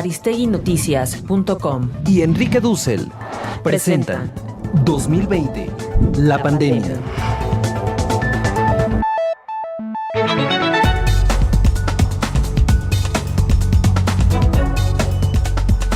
www.aristeguinoticias.com y Enrique Dussel presentan 2020, la pandemia.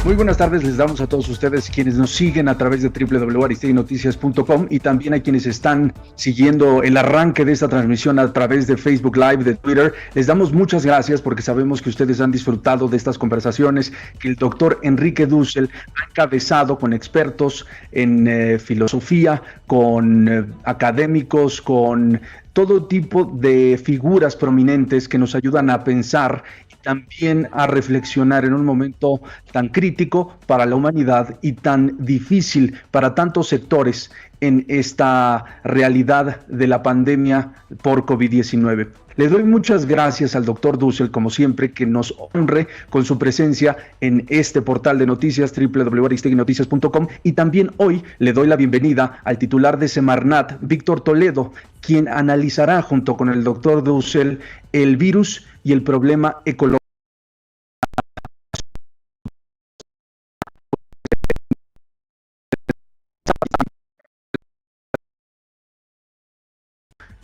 Muy buenas tardes, les damos a todos ustedes quienes nos siguen a través de www.aristeguinoticias.com y también a quienes están siguiendo el arranque de esta transmisión a través de Facebook Live, de Twitter. Les damos muchas gracias porque sabemos que ustedes han disfrutado de estas conversaciones que el doctor Enrique Dussel ha encabezado con expertos en filosofía, con académicos, con todo tipo de figuras prominentes que nos ayudan a pensar y también a reflexionar en un momento tan crítico para la humanidad y tan difícil para tantos sectores en esta realidad de la pandemia por COVID-19. Le doy muchas gracias al doctor Dussel, como siempre, que nos honre con su presencia en este portal de noticias, www.aristeguinoticias.com, y también hoy le doy la bienvenida al titular de Semarnat, Víctor Toledo, quien analizará junto con el doctor Dussel el virus y el problema ecológico.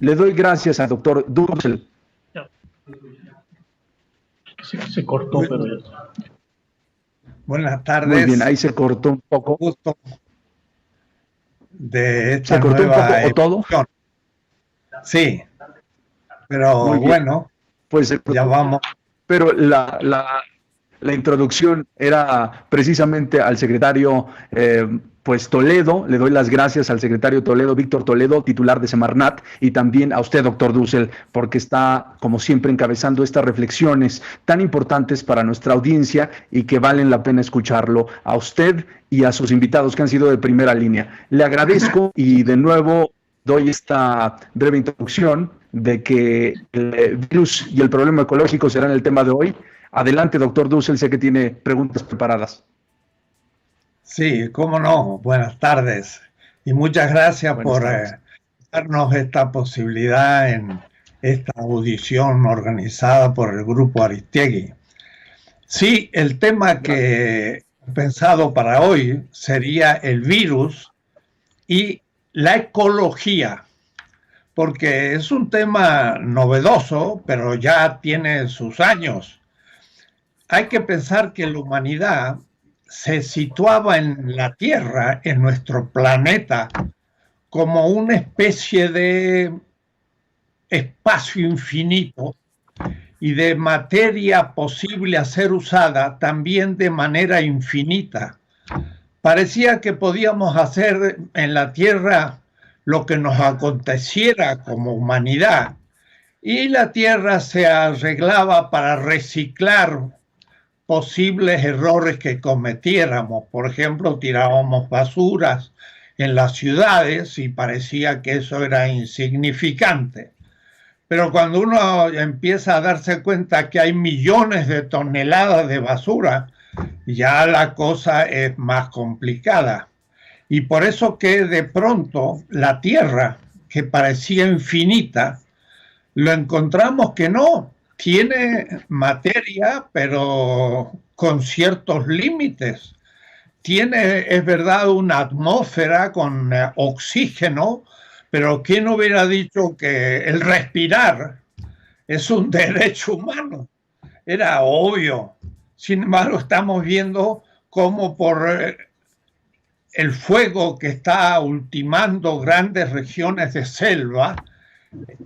Le doy gracias al doctor Dussel. Se cortó, pero ya está. Buenas tardes. Muy bien, ahí se cortó un poco. Gusto de esta ¿Se cortó un nueva poco o todo? Sí, pero bueno, pues ya vamos. Pero la introducción era precisamente al secretario pues Toledo. Le doy las gracias al secretario Toledo, Víctor Toledo, titular de Semarnat, y también a usted, doctor Dussel, porque está, como siempre, encabezando estas reflexiones tan importantes para nuestra audiencia y que valen la pena escucharlo, a usted y a sus invitados que han sido de primera línea. Le agradezco y de nuevo doy esta breve introducción de que el virus y el problema ecológico serán el tema de hoy. Adelante, doctor Dussel, sé que tiene preguntas preparadas. Sí, cómo no. Buenas tardes. Y muchas gracias por darnos esta posibilidad en esta audición organizada por el Grupo Aristegui. Sí, el tema que he pensado para hoy sería el virus y la ecología, porque es un tema novedoso, pero ya tiene sus años. Hay que pensar que la humanidad se situaba en la Tierra, en nuestro planeta, como una especie de espacio infinito y de materia posible a ser usada también de manera infinita. Parecía que podíamos hacer en la Tierra lo que nos aconteciera como humanidad, y la Tierra se arreglaba para reciclar posibles errores que cometiéramos. Por ejemplo, tirábamos basuras en las ciudades y parecía que eso era insignificante. Pero cuando uno empieza a darse cuenta que hay millones de toneladas de basura, ya la cosa es más complicada. Y por eso que de pronto la Tierra, que parecía infinita, lo encontramos que no. Tiene materia, pero con ciertos límites. Tiene, es verdad, una atmósfera con oxígeno, pero ¿quién hubiera dicho que el respirar es un derecho humano? Era obvio. Sin embargo, estamos viendo cómo por el fuego que está ultimando grandes regiones de selva,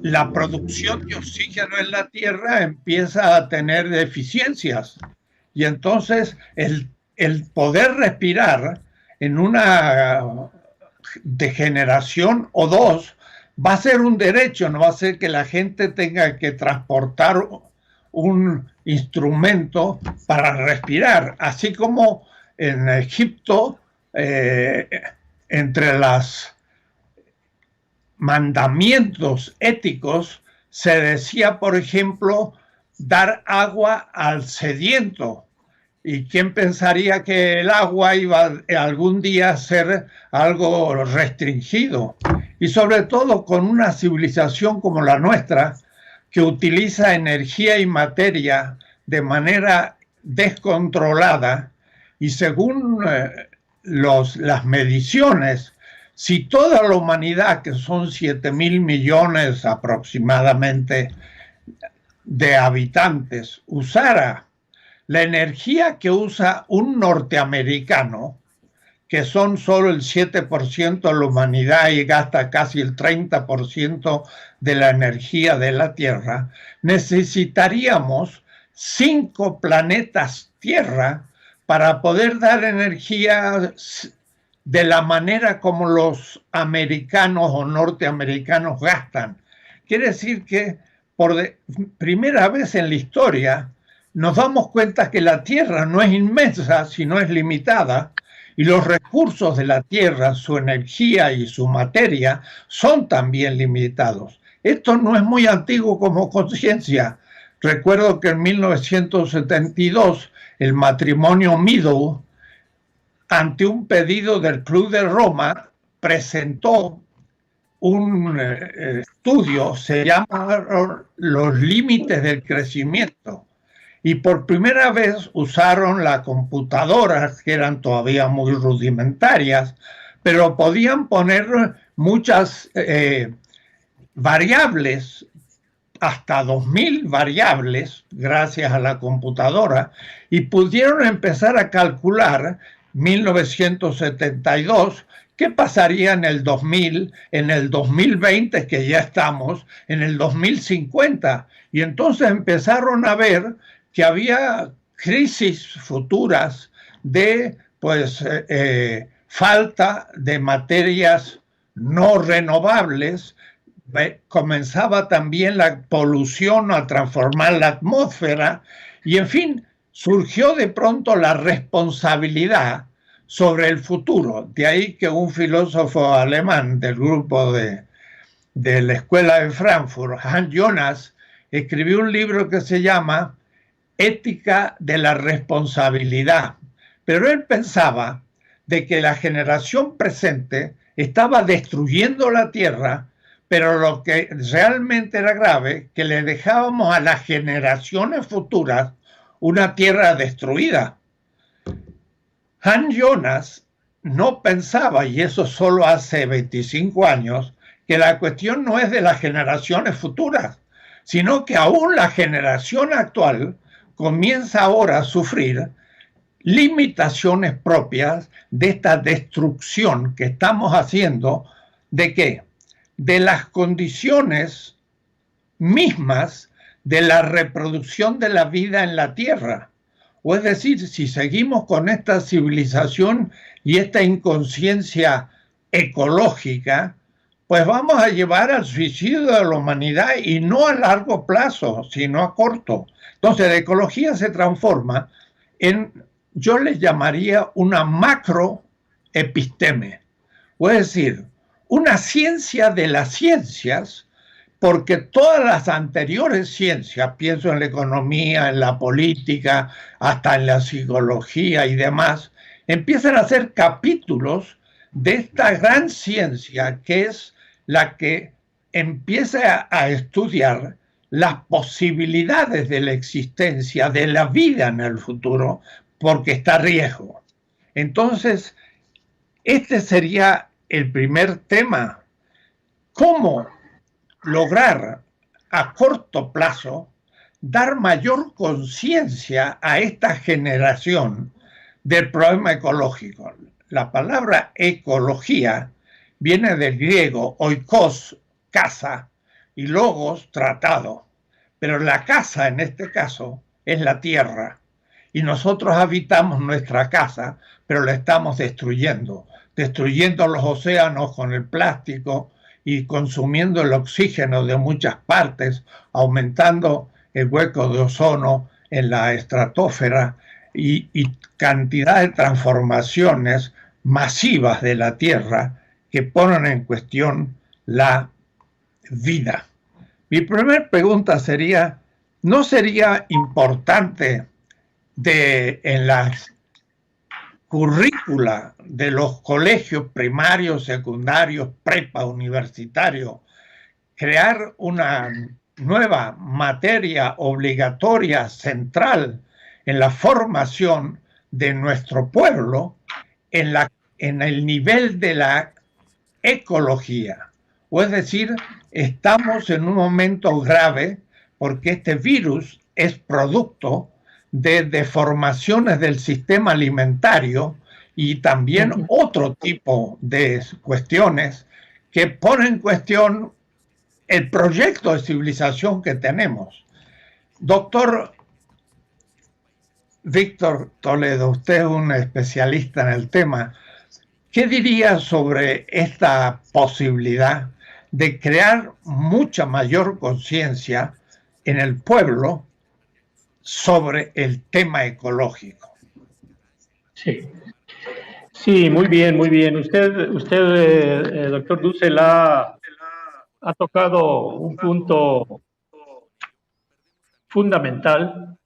la producción de oxígeno en la Tierra empieza a tener deficiencias. Y entonces el poder respirar en una generación o dos va a ser un derecho, no va a ser que la gente tenga que transportar un instrumento para respirar. Así como en Egipto, entre las mandamientos éticos se decía, por ejemplo, dar agua al sediento. ¿Y quién pensaría que el agua iba algún día a ser algo restringido? Y sobre todo con una civilización como la nuestra, que utiliza energía y materia de manera descontrolada y según las mediciones, si toda la humanidad, que son 7.000 millones aproximadamente de habitantes, usara la energía que usa un norteamericano, que son solo el 7% de la humanidad y gasta casi el 30% de la energía de la Tierra, necesitaríamos 5 planetas Tierra para poder dar energía de la manera como los americanos o norteamericanos gastan. Quiere decir que por primera vez en la historia nos damos cuenta que la Tierra no es inmensa, sino es limitada, y los recursos de la Tierra, su energía y su materia, son también limitados. Esto no es muy antiguo como conciencia. Recuerdo que en 1972 el matrimonio Meadow, ante un pedido del Club de Roma, presentó un estudio, se llama Los límites del crecimiento. Y por primera vez usaron las computadoras, que eran todavía muy rudimentarias, pero podían poner muchas variables, hasta 2.000 variables, gracias a la computadora, y pudieron empezar a calcular 1972 qué pasaría en el 2000, en el 2020, que ya estamos, en el 2050. Y entonces empezaron a ver que había crisis futuras de falta de materias no renovables. Comenzaba también la polución a transformar la atmósfera y, en fin, surgió de pronto la responsabilidad sobre el futuro. De ahí que un filósofo alemán del grupo de la Escuela de Frankfurt, Hans Jonas, escribió un libro que se llama Ética de la responsabilidad. Pero él pensaba de que la generación presente estaba destruyendo la Tierra, pero lo que realmente era grave, que le dejábamos a las generaciones futuras una Tierra destruida. Hans Jonas no pensaba, y eso solo hace 25 años, que la cuestión no es de las generaciones futuras, sino que aún la generación actual comienza ahora a sufrir limitaciones propias de esta destrucción que estamos haciendo. ¿De qué? De las condiciones mismas de la reproducción de la vida en la Tierra. O es decir, si seguimos con esta civilización y esta inconsciencia ecológica, pues vamos a llevar al suicidio de la humanidad, y no a largo plazo, sino a corto. Entonces la ecología se transforma en, yo le llamaría una macroepisteme, o es decir, una ciencia de las ciencias, porque todas las anteriores ciencias, pienso en la economía, en la política, hasta en la psicología y demás, empiezan a ser capítulos de esta gran ciencia que es la que empieza a estudiar las posibilidades de la existencia de la vida en el futuro, porque está a riesgo. Entonces, este sería el primer tema. ¿Cómo lograr a corto plazo dar mayor conciencia a esta generación del problema ecológico? La palabra ecología viene del griego oikos, casa, y logos, tratado. Pero la casa en este caso es la tierra. Y nosotros habitamos nuestra casa, pero la estamos destruyendo los océanos con el plástico y consumiendo el oxígeno de muchas partes, aumentando el hueco de ozono en la estratosfera y cantidad de transformaciones masivas de la Tierra que ponen en cuestión la vida. Mi primera pregunta sería, ¿no sería importante en las currícula de los colegios primarios, secundarios, prepa, universitarios, crear una nueva materia obligatoria central en la formación de nuestro pueblo en el nivel de la ecología. O es decir, estamos en un momento grave porque este virus es producto de deformaciones del sistema alimentario y también otro tipo de cuestiones que ponen en cuestión el proyecto de civilización que tenemos. Doctor Víctor Toledo, usted es un especialista en el tema. ¿Qué diría sobre esta posibilidad de crear mucha mayor conciencia en el pueblo sobre el tema ecológico? Sí, muy bien, muy bien. Usted doctor Dussel, ha tocado un punto fundamental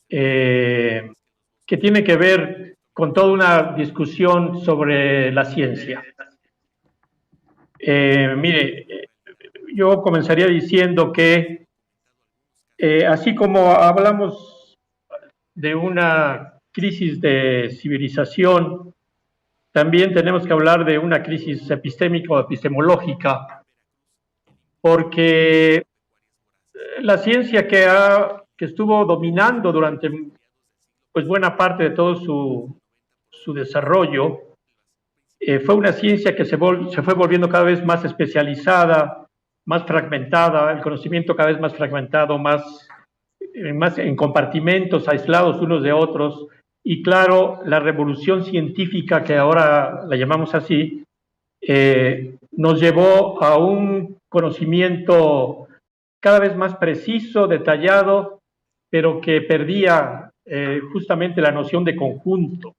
que tiene que ver con toda una discusión sobre la ciencia. Mire, yo comenzaría diciendo que así como hablamos de una crisis de civilización, también tenemos que hablar de una crisis epistémica o epistemológica, porque la ciencia que estuvo dominando durante pues buena parte de todo su desarrollo, fue una ciencia que se fue volviendo cada vez más especializada, más fragmentada, el conocimiento cada vez más fragmentado, más en compartimentos aislados unos de otros. Y claro, la revolución científica, que ahora la llamamos así, nos llevó a un conocimiento cada vez más preciso, detallado, pero que perdía justamente la noción de conjunto.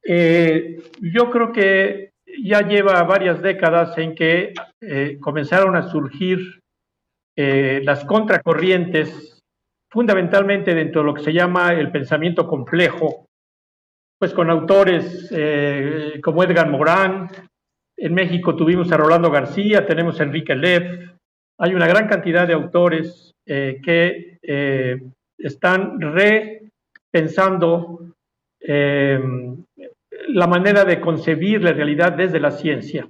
Yo creo que ya lleva varias décadas en que comenzaron a surgir las contracorrientes, fundamentalmente dentro de lo que se llama el pensamiento complejo, pues con autores como Edgar Morán. En México tuvimos a Rolando García, tenemos a Enrique Leff. Hay una gran cantidad de autores que están repensando la manera de concebir la realidad desde la ciencia.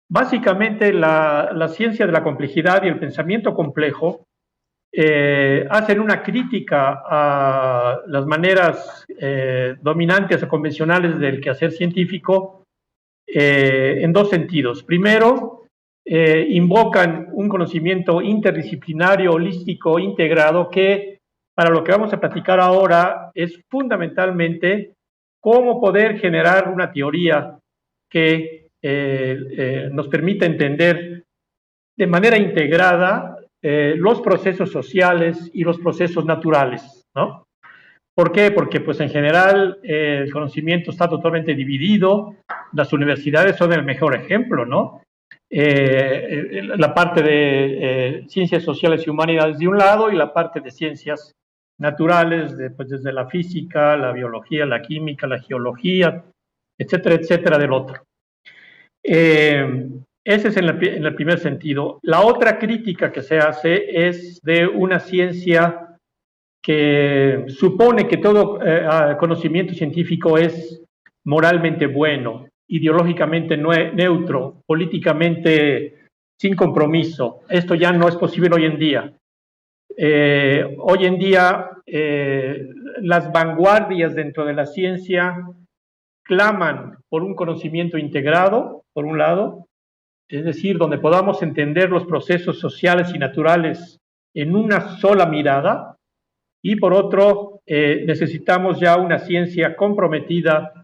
Básicamente, la ciencia de la complejidad y el pensamiento complejo hacen una crítica a las maneras dominantes o convencionales del quehacer científico en dos sentidos. Primero, invocan un conocimiento interdisciplinario, holístico, integrado, que para lo que vamos a platicar ahora es fundamentalmente cómo poder generar una teoría que nos permita entender de manera integrada los procesos sociales y los procesos naturales, ¿no? ¿Por qué? Porque pues en general el conocimiento está totalmente dividido. Las universidades son el mejor ejemplo, ¿no? La parte de ciencias sociales y humanidades de un lado y la parte de ciencias naturales, pues desde la física, la biología, la química, la geología, etcétera, etcétera, del otro. Ese es en el primer sentido. La otra crítica que se hace es de una ciencia que supone que todo conocimiento científico es moralmente bueno, ideológicamente neutro, políticamente sin compromiso. Esto ya no es posible hoy en día. Hoy en día las vanguardias dentro de la ciencia claman por un conocimiento integrado, por un lado, es decir, donde podamos entender los procesos sociales y naturales en una sola mirada, y por otro, necesitamos ya una ciencia comprometida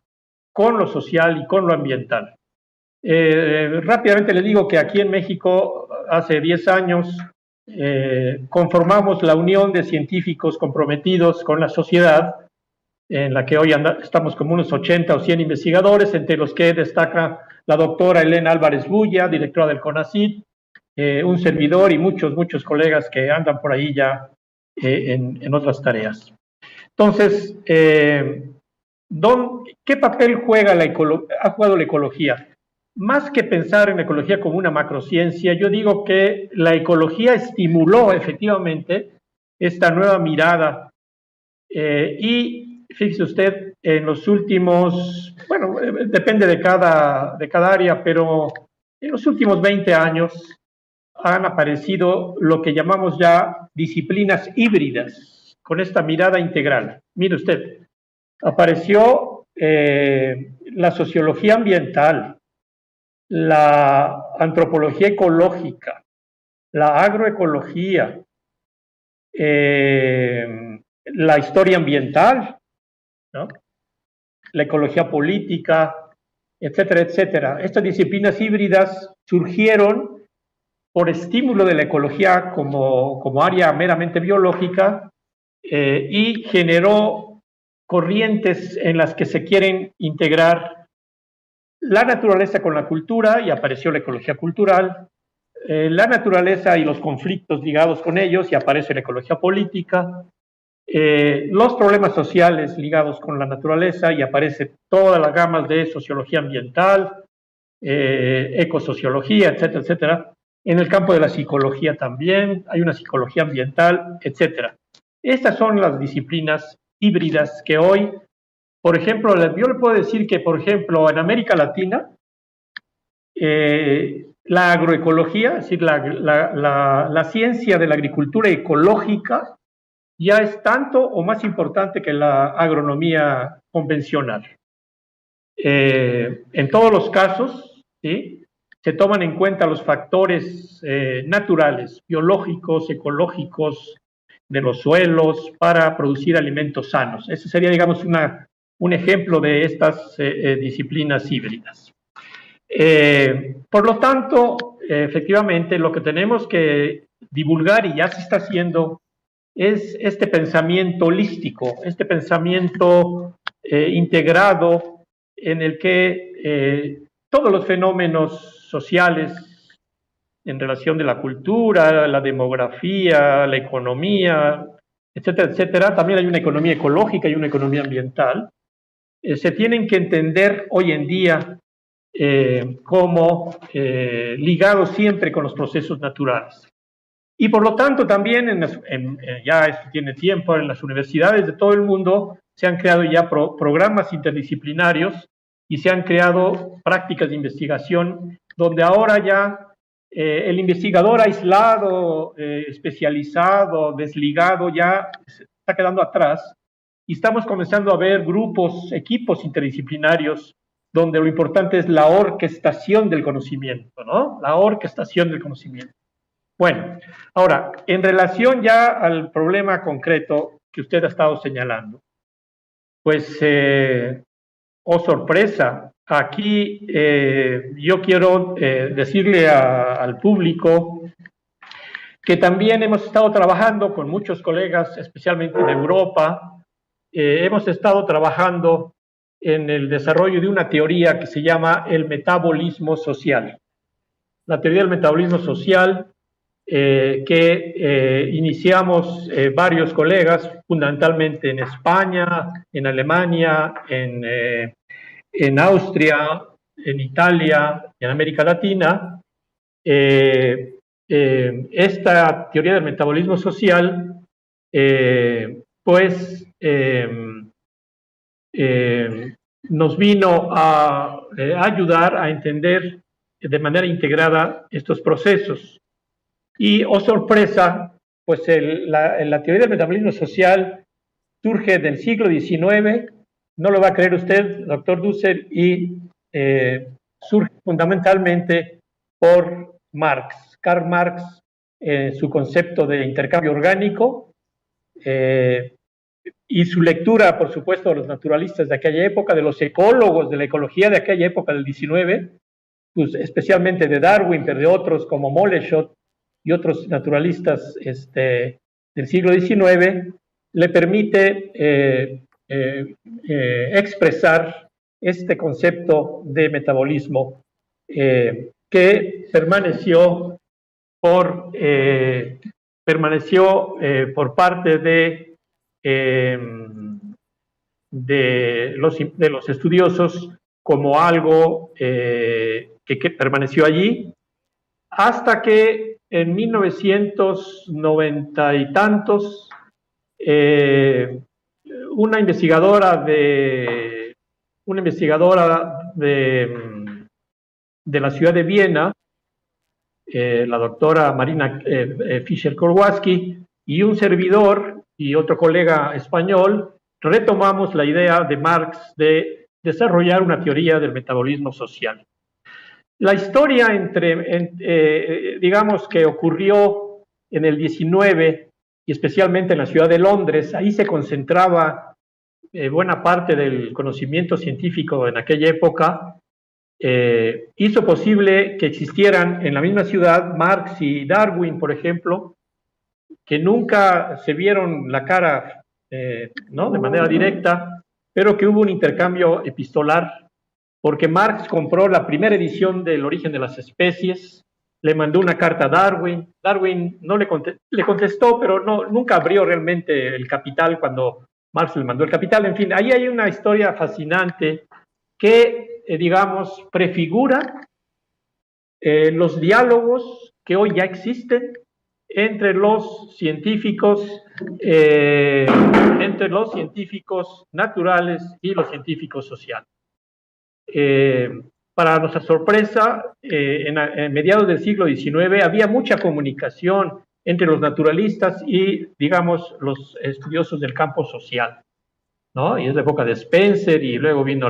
con lo social y con lo ambiental. Rápidamente le digo que aquí en México, hace 10 años, conformamos la Unión de Científicos Comprometidos con la Sociedad, en la que hoy estamos como unos 80 o 100 investigadores, entre los que destaca la doctora Elena Álvarez Bulla, directora del CONACYT, un servidor y muchos colegas que andan por ahí ya en otras tareas. Entonces, ¿qué papel ha jugado la ecología? Más que pensar en la ecología como una macrociencia, yo digo que la ecología estimuló efectivamente esta nueva mirada Y fíjese usted, en los últimos, bueno, depende de cada área, pero en los últimos 20 años han aparecido lo que llamamos ya disciplinas híbridas, con esta mirada integral. Mire usted, apareció la sociología ambiental, la antropología ecológica, la agroecología, la historia ambiental, ¿no? La ecología política, etcétera, etcétera. Estas disciplinas híbridas surgieron por estímulo de la ecología como área meramente biológica y generó corrientes en las que se quieren integrar la naturaleza con la cultura, y apareció la ecología cultural, la naturaleza y los conflictos ligados con ellos, y aparece la ecología política, los problemas sociales ligados con la naturaleza, y aparece todas las gamas de sociología ambiental, ecosociología, etcétera, etcétera. En el campo de la psicología también hay una psicología ambiental, etcétera. Estas son las disciplinas híbridas que hoy, por ejemplo, yo le puedo decir que, por ejemplo, en América Latina, la agroecología, es decir, la ciencia de la agricultura ecológica, ya es tanto o más importante que la agronomía convencional. En todos los casos, ¿sí?, se toman en cuenta los factores naturales, biológicos, ecológicos, de los suelos para producir alimentos sanos. Ese sería, digamos, un ejemplo de estas disciplinas híbridas. Por lo tanto, efectivamente, lo que tenemos que divulgar, y ya se está haciendo, es este pensamiento holístico, este pensamiento integrado en el que todos los fenómenos sociales en relación de la cultura, la demografía, la economía, etcétera, etcétera, también hay una economía ecológica y una economía ambiental, se tienen que entender hoy en día como ligados siempre con los procesos naturales. Y por lo tanto también, ya esto tiene tiempo, en las universidades de todo el mundo se han creado ya programas interdisciplinarios y se han creado prácticas de investigación donde ahora ya el investigador aislado, especializado, desligado, ya está quedando atrás, y estamos comenzando a ver grupos, equipos interdisciplinarios, donde lo importante es la orquestación del conocimiento, ¿no? La orquestación del conocimiento. Bueno, ahora, en relación ya al problema concreto que usted ha estado señalando, pues, oh sorpresa, aquí yo quiero decirle al público que también hemos estado trabajando con muchos colegas, especialmente de Europa, hemos estado trabajando en el desarrollo de una teoría que se llama el metabolismo social. La teoría del metabolismo social que iniciamos varios colegas, fundamentalmente en España, en Alemania, en Austria, en Italia, en América Latina. Esta teoría del metabolismo social, pues, nos vino a ayudar a entender de manera integrada estos procesos. Y, oh sorpresa, pues la teoría del metabolismo social surge del siglo XIX, no lo va a creer usted, doctor Dussel, y surge fundamentalmente por Marx, Karl Marx, su concepto de intercambio orgánico, y su lectura, por supuesto, de los naturalistas de aquella época, de los ecólogos de la ecología de aquella época del XIX, pues especialmente de Darwin, pero de otros como Moleschott y otros naturalistas del siglo XIX, le permite expresar este concepto de metabolismo que permaneció por parte de los estudiosos como algo que permaneció allí, hasta que en 1990 y tantos una investigadora de la ciudad de Viena, la doctora Marina Fischer-Kowalski, y un servidor y otro colega español, retomamos la idea de Marx de desarrollar una teoría del metabolismo social. La historia digamos que ocurrió en el 19, y especialmente en la ciudad de Londres. Ahí se concentraba buena parte del conocimiento científico en aquella época. Hizo posible que existieran en la misma ciudad Marx y Darwin, por ejemplo, que nunca se vieron la cara, ¿no?, de manera directa, pero que hubo un intercambio epistolar, porque Marx compró la primera edición del Origen de las Especies, le mandó una carta a Darwin. Darwin no le contestó, pero nunca abrió realmente el Capital cuando Marx le mandó el Capital. En fin, ahí hay una historia fascinante que, digamos, prefigura los diálogos que hoy ya existen entre los científicos naturales y los científicos sociales. Para nuestra sorpresa, en mediados del siglo XIX había mucha comunicación entre los naturalistas y, digamos, los estudiosos del campo social, ¿no? Y es la época de Spencer, y luego vino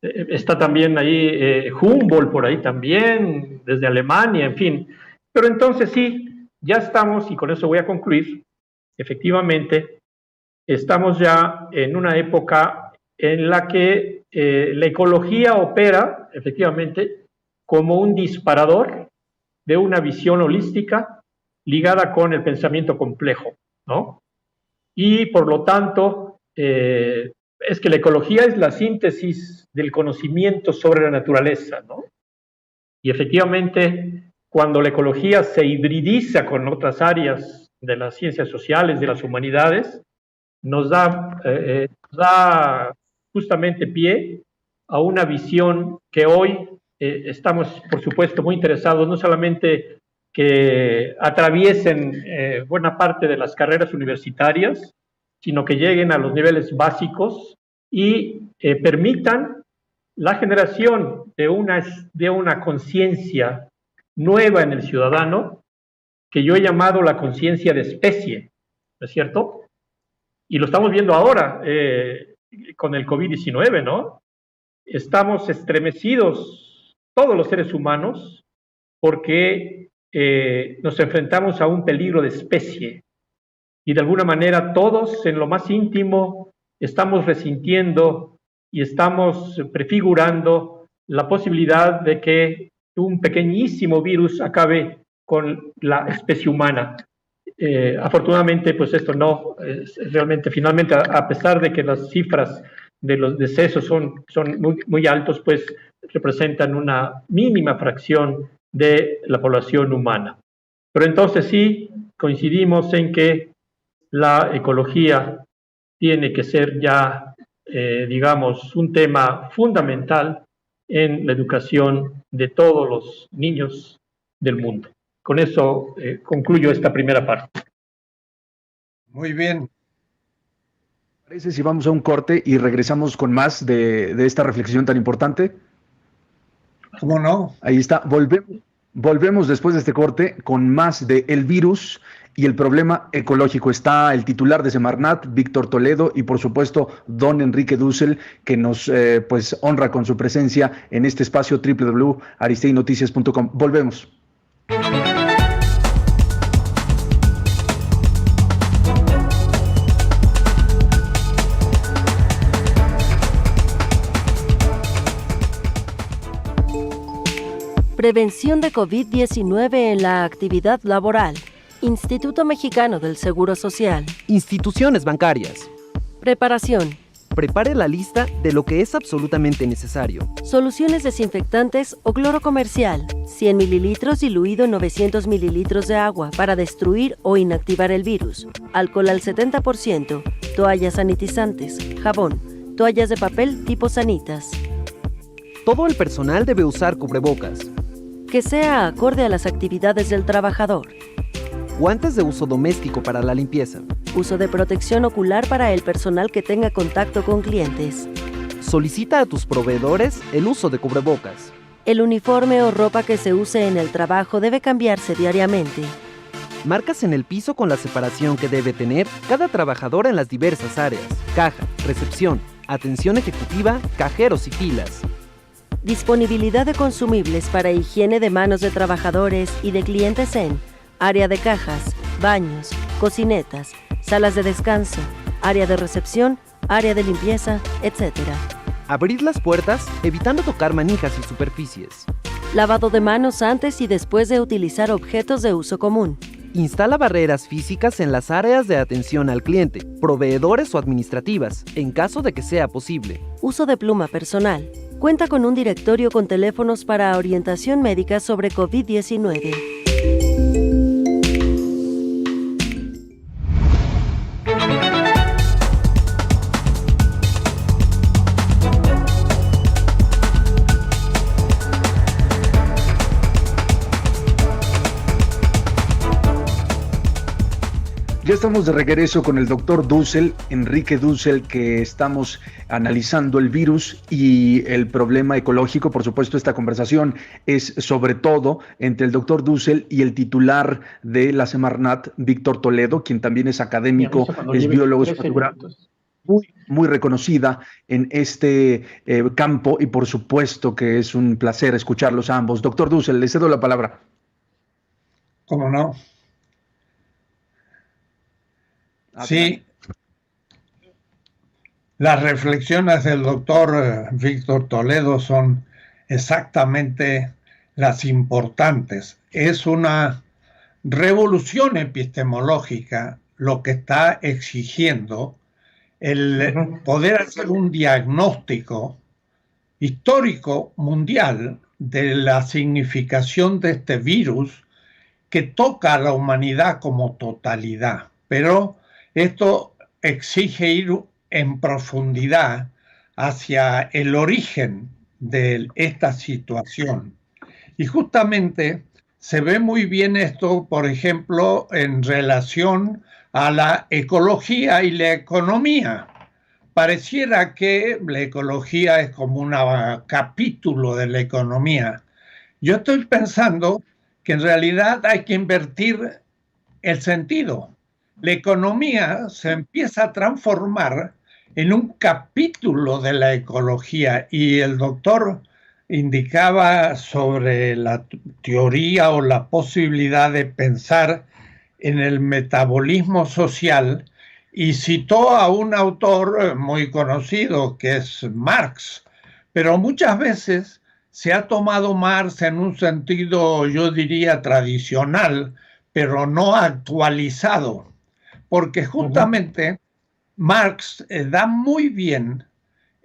está también ahí Humboldt por ahí también, desde Alemania, en fin. Pero entonces sí, ya estamos, y con eso voy a concluir, efectivamente, estamos ya en una época en la que la ecología opera, efectivamente, como un disparador de una visión holística ligada con el pensamiento complejo, ¿no? Y por lo tanto, es que la ecología es la síntesis del conocimiento sobre la naturaleza, ¿no? Y efectivamente, cuando la ecología se hibridiza con otras áreas de las ciencias sociales, de las humanidades, nos da justamente pie a una visión que hoy estamos, por supuesto, muy interesados, no solamente que atraviesen buena parte de las carreras universitarias, sino que lleguen a los niveles básicos y permitan la generación de una conciencia nueva en el ciudadano, que yo he llamado la conciencia de especie, ¿no es cierto? Y lo estamos viendo ahora con el COVID-19, ¿no? Estamos estremecidos, todos los seres humanos, porque nos enfrentamos a un peligro de especie, y de alguna manera todos en lo más íntimo estamos resintiendo y estamos prefigurando la posibilidad de que un pequeñísimo virus acabe con la especie humana. Afortunadamente, pues esto no es realmente, finalmente, a pesar de que las cifras de los decesos son muy, muy altos, pues representan una mínima fracción de la población humana. Pero entonces sí coincidimos en que la ecología tiene que ser ya, digamos, un tema fundamental en la educación de todos los niños del mundo. Con eso concluyo esta primera parte. Muy bien. ¿Parece si vamos a un corte y regresamos con más de esta reflexión tan importante? ¿Cómo no? Ahí está. Volvemos después de este corte con más de el virus y el problema ecológico. Está el titular de Semarnat, Víctor Toledo, y por supuesto don Enrique Dussel, que nos pues honra con su presencia en este espacio www.aristeguinoticias.com. Volvemos. Prevención de COVID-19 en la actividad laboral. Instituto Mexicano del Seguro Social. Instituciones bancarias. Preparación. Prepare la lista de lo que es absolutamente necesario. Soluciones desinfectantes o cloro comercial. 100 mililitros diluido en 900 mililitros de agua para destruir o inactivar el virus. Alcohol al 70%. Toallas sanitizantes. Jabón. Toallas de papel tipo sanitas. Todo el personal debe usar cubrebocas. Que sea acorde a las actividades del trabajador. guantes de uso doméstico para la limpieza, uso de protección ocular para el personal que tenga contacto con clientes, solicita a tus proveedores el uso de cubrebocas. el uniforme o ropa que se use en el trabajo debe cambiarse diariamente. Marcas en el piso con la separación que debe tener cada trabajador en las diversas áreas: caja, recepción, atención ejecutiva, cajeros y filas. Disponibilidad de consumibles para higiene de manos de trabajadores y de clientes en área de cajas, baños, cocinetas, salas de descanso, área de recepción, área de limpieza, etc. Abrir las puertas evitando tocar manijas y superficies. Lavado de manos antes y después de utilizar objetos de uso común. Instala barreras físicas en las áreas de atención al cliente, proveedores o administrativas, en caso de que sea posible. Uso de pluma personal. Cuenta con un directorio con teléfonos para orientación médica sobre COVID-19. Ya estamos de regreso con el doctor Dussel, Enrique Dussel, que estamos analizando el virus y el problema ecológico. Por supuesto, esta conversación es sobre todo entre el doctor Dussel y el titular de la Semarnat, Víctor Toledo, quien también es académico, es biólogo, es una figura muy reconocida en este campo, y por supuesto que es un placer escucharlos a ambos. Doctor Dussel, le cedo la palabra. ¿Cómo no? Sí, las reflexiones del doctor Víctor Toledo son exactamente las importantes. Es una revolución epistemológica lo que está exigiendo el poder hacer un diagnóstico histórico mundial de la significación de este virus que toca a la humanidad como totalidad. Pero esto exige ir en profundidad hacia el origen de esta situación. Y justamente se ve muy bien esto, por ejemplo, en relación a la ecología y la economía. Pareciera que la ecología es como un capítulo de la economía. Yo estoy pensando que en realidad hay que invertir el sentido. La economía se empieza a transformar en un capítulo de la ecología, y el doctor indicaba sobre la teoría o la posibilidad de pensar en el metabolismo social y citó a un autor muy conocido que es Marx, pero muchas veces se ha tomado Marx en un sentido, yo diría, tradicional, pero no actualizado. Porque justamente Marx da muy bien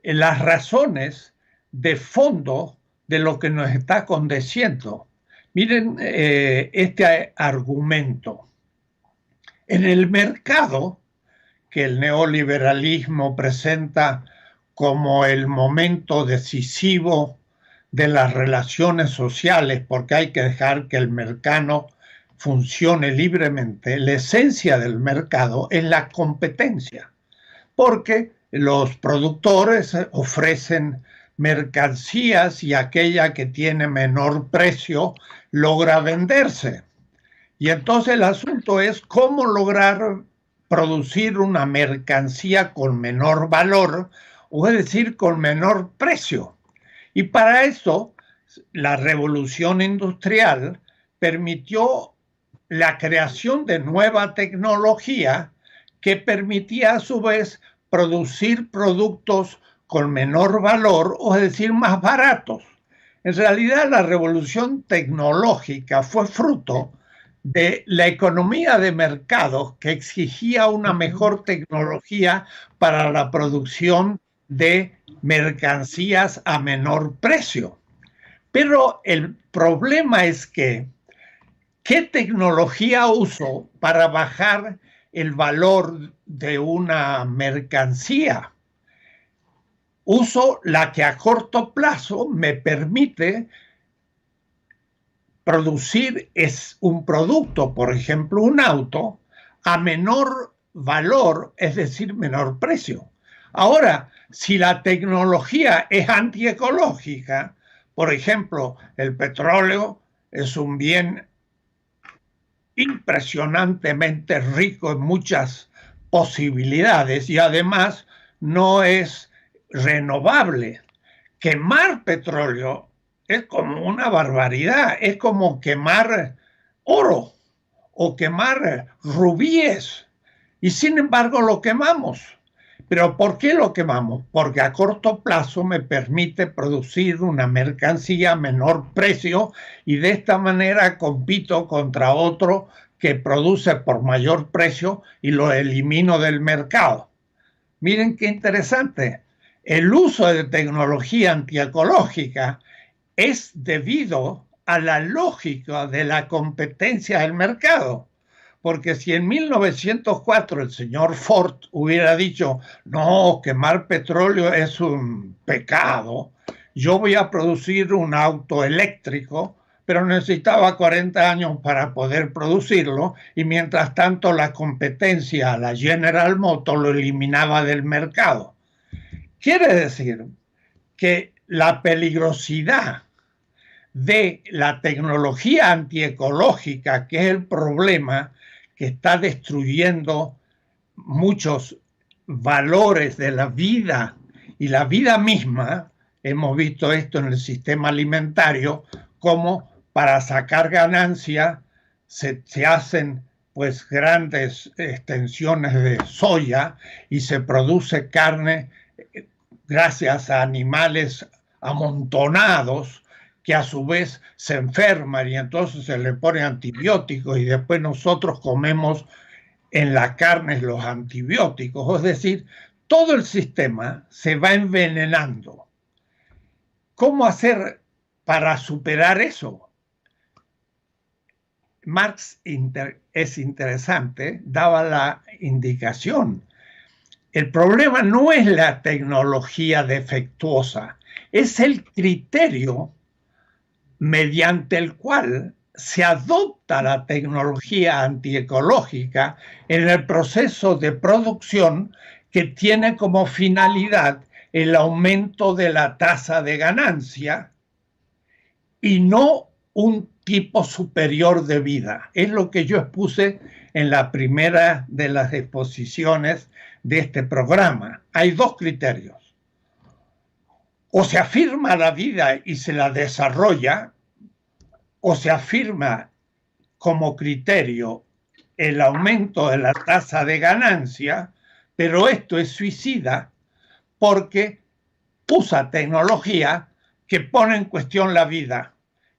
las razones de fondo de lo que nos está aconteciendo. Miren este argumento. En el mercado, que el neoliberalismo presenta como el momento decisivo de las relaciones sociales, porque hay que dejar que el mercado funcione libremente, la esencia del mercado es la competencia, porque los productores ofrecen mercancías y aquella que tiene menor precio logra venderse. Y entonces el asunto es cómo lograr producir una mercancía con menor valor, o es decir, con menor precio. Y para eso la revolución industrial permitió la creación de nueva tecnología que permitía a su vez producir productos con menor valor, o es decir, más baratos. En realidad, la revolución tecnológica fue fruto de la economía de mercado que exigía una mejor tecnología para la producción de mercancías a menor precio. Pero el problema es que ¿qué tecnología uso para bajar el valor de una mercancía? Uso la que a corto plazo me permite producir es un producto, por ejemplo, un auto, a menor valor, es decir, menor precio. Ahora, si la tecnología es antiecológica, por ejemplo, el petróleo es un bien impresionantemente rico en muchas posibilidades y además no es renovable. Quemar petróleo es como una barbaridad, es como quemar oro o quemar rubíes y sin embargo lo quemamos. ¿Pero por qué lo quemamos? Porque a corto plazo me permite producir una mercancía a menor precio y de esta manera compito contra otro que produce por mayor precio y lo elimino del mercado. Miren qué interesante. El uso de tecnología antiecológica es debido a la lógica de la competencia del mercado. Porque si en 1904 el señor Ford hubiera dicho, no, quemar petróleo es un pecado, yo voy a producir un auto eléctrico, pero necesitaba 40 años para poder producirlo y mientras tanto la competencia, la General Motors, lo eliminaba del mercado. Quiere decir que la peligrosidad de la tecnología antiecológica, que es el problema que está destruyendo muchos valores de la vida y la vida misma, hemos visto esto en el sistema alimentario, como para sacar ganancia se hacen pues grandes extensiones de soya y se produce carne gracias a animales amontonados que a su vez se enferman y entonces se le pone antibióticos y después nosotros comemos en la carne los antibióticos. Es decir, todo el sistema se va envenenando. ¿Cómo hacer para superar eso? Marx es interesante, daba la indicación. El problema no es la tecnología defectuosa, es el criterio mediante el cual se adopta la tecnología antiecológica en el proceso de producción que tiene como finalidad el aumento de la tasa de ganancia y no un tipo superior de vida. Es lo que yo expuse en la primera de las exposiciones de este programa. Hay dos criterios. O se afirma la vida y se la desarrolla, o se afirma como criterio el aumento de la tasa de ganancia, pero esto es suicida porque usa tecnología que pone en cuestión la vida.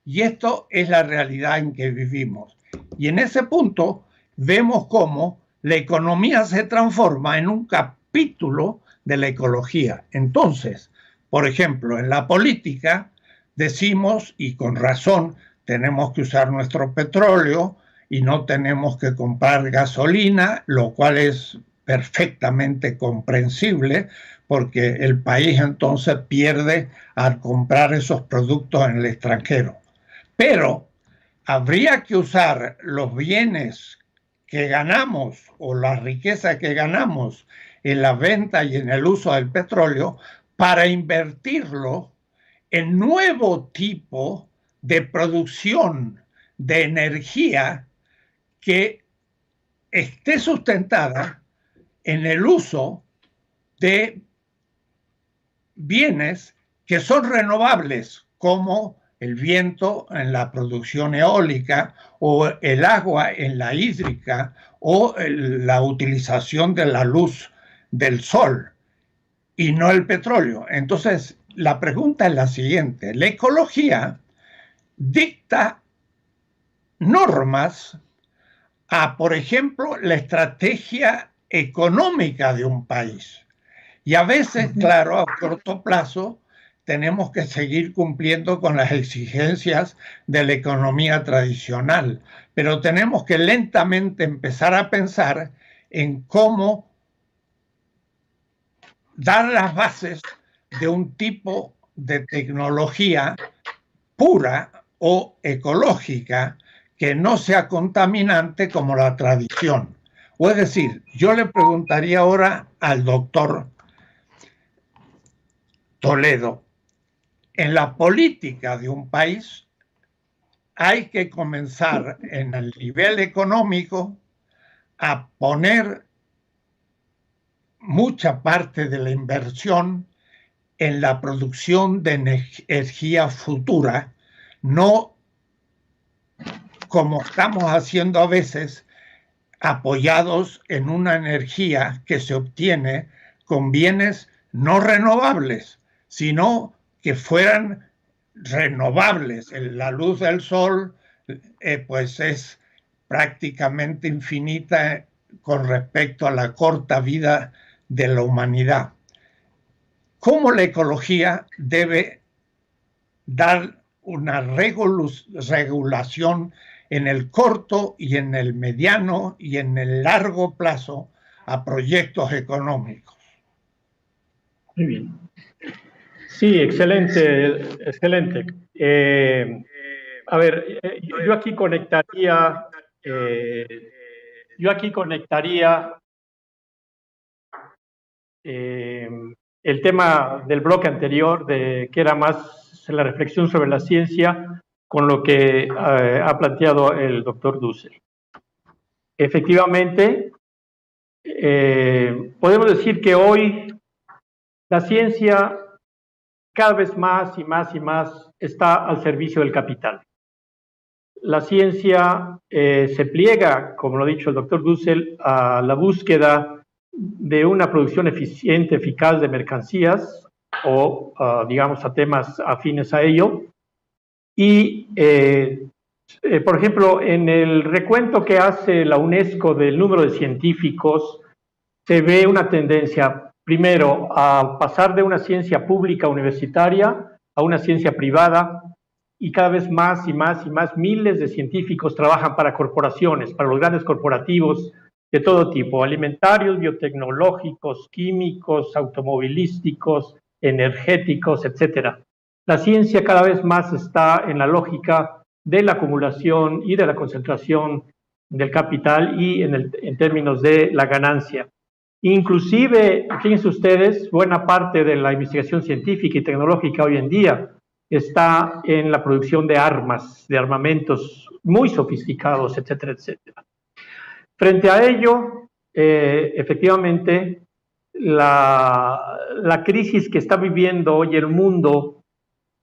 Y esto es la realidad en que vivimos. Y en ese punto vemos cómo la economía se transforma en un capítulo de la ecología. Entonces, por ejemplo, en la política decimos, y con razón, tenemos que usar nuestro petróleo y no tenemos que comprar gasolina, lo cual es perfectamente comprensible porque el país entonces pierde al comprar esos productos en el extranjero. Pero habría que usar los bienes que ganamos o la riqueza que ganamos en la venta y en el uso del petróleo para invertirlo en nuevo tipo de producción de energía que esté sustentada en el uso de bienes que son renovables, como el viento en la producción eólica o el agua en la hídrica o la utilización de la luz del sol y no el petróleo. Entonces, la pregunta es la siguiente. La ecología dicta normas a, por ejemplo, la estrategia económica de un país. Y a veces, claro, a corto plazo, tenemos que seguir cumpliendo con las exigencias de la economía tradicional, pero tenemos que lentamente empezar a pensar en cómo dar las bases de un tipo de tecnología pura o ecológica que no sea contaminante como la tradición. O es decir, yo le preguntaría ahora al doctor Toledo, en la política de un país hay que comenzar en el nivel económico a poner mucha parte de la inversión en la producción de energía futura, no como estamos haciendo a veces, apoyados en una energía que se obtiene con bienes no renovables, sino que fueran renovables. La luz del sol, pues es prácticamente infinita con respecto a la corta vida de la humanidad. ¿Cómo la ecología debe dar una regulación en el corto y en el mediano y en el largo plazo a proyectos económicos? Muy bien. Sí, excelente, excelente. A ver, yo aquí conectaría el tema del bloque anterior, que era más la reflexión sobre la ciencia, con lo que ha planteado el doctor Dussel. Efectivamente, podemos decir que hoy la ciencia cada vez más y más y más está al servicio del capital. La ciencia se pliega, como lo ha dicho el doctor Dussel, a la búsqueda de una producción eficiente, eficaz de mercancías o, digamos, a temas afines a ello. Y, por ejemplo, en el recuento que hace la UNESCO del número de científicos, se ve una tendencia, primero, a pasar de una ciencia pública universitaria a una ciencia privada, y cada vez más y más y más miles de científicos trabajan para corporaciones, para los grandes corporativos de todo tipo, alimentarios, biotecnológicos, químicos, automovilísticos, energéticos, etcétera. La ciencia cada vez más está en la lógica de la acumulación y de la concentración del capital y en términos de la ganancia. Inclusive, fíjense ustedes, buena parte de la investigación científica y tecnológica hoy en día está en la producción de armas, de armamentos muy sofisticados, etcétera, etcétera. Frente a ello, efectivamente, la crisis que está viviendo hoy el mundo,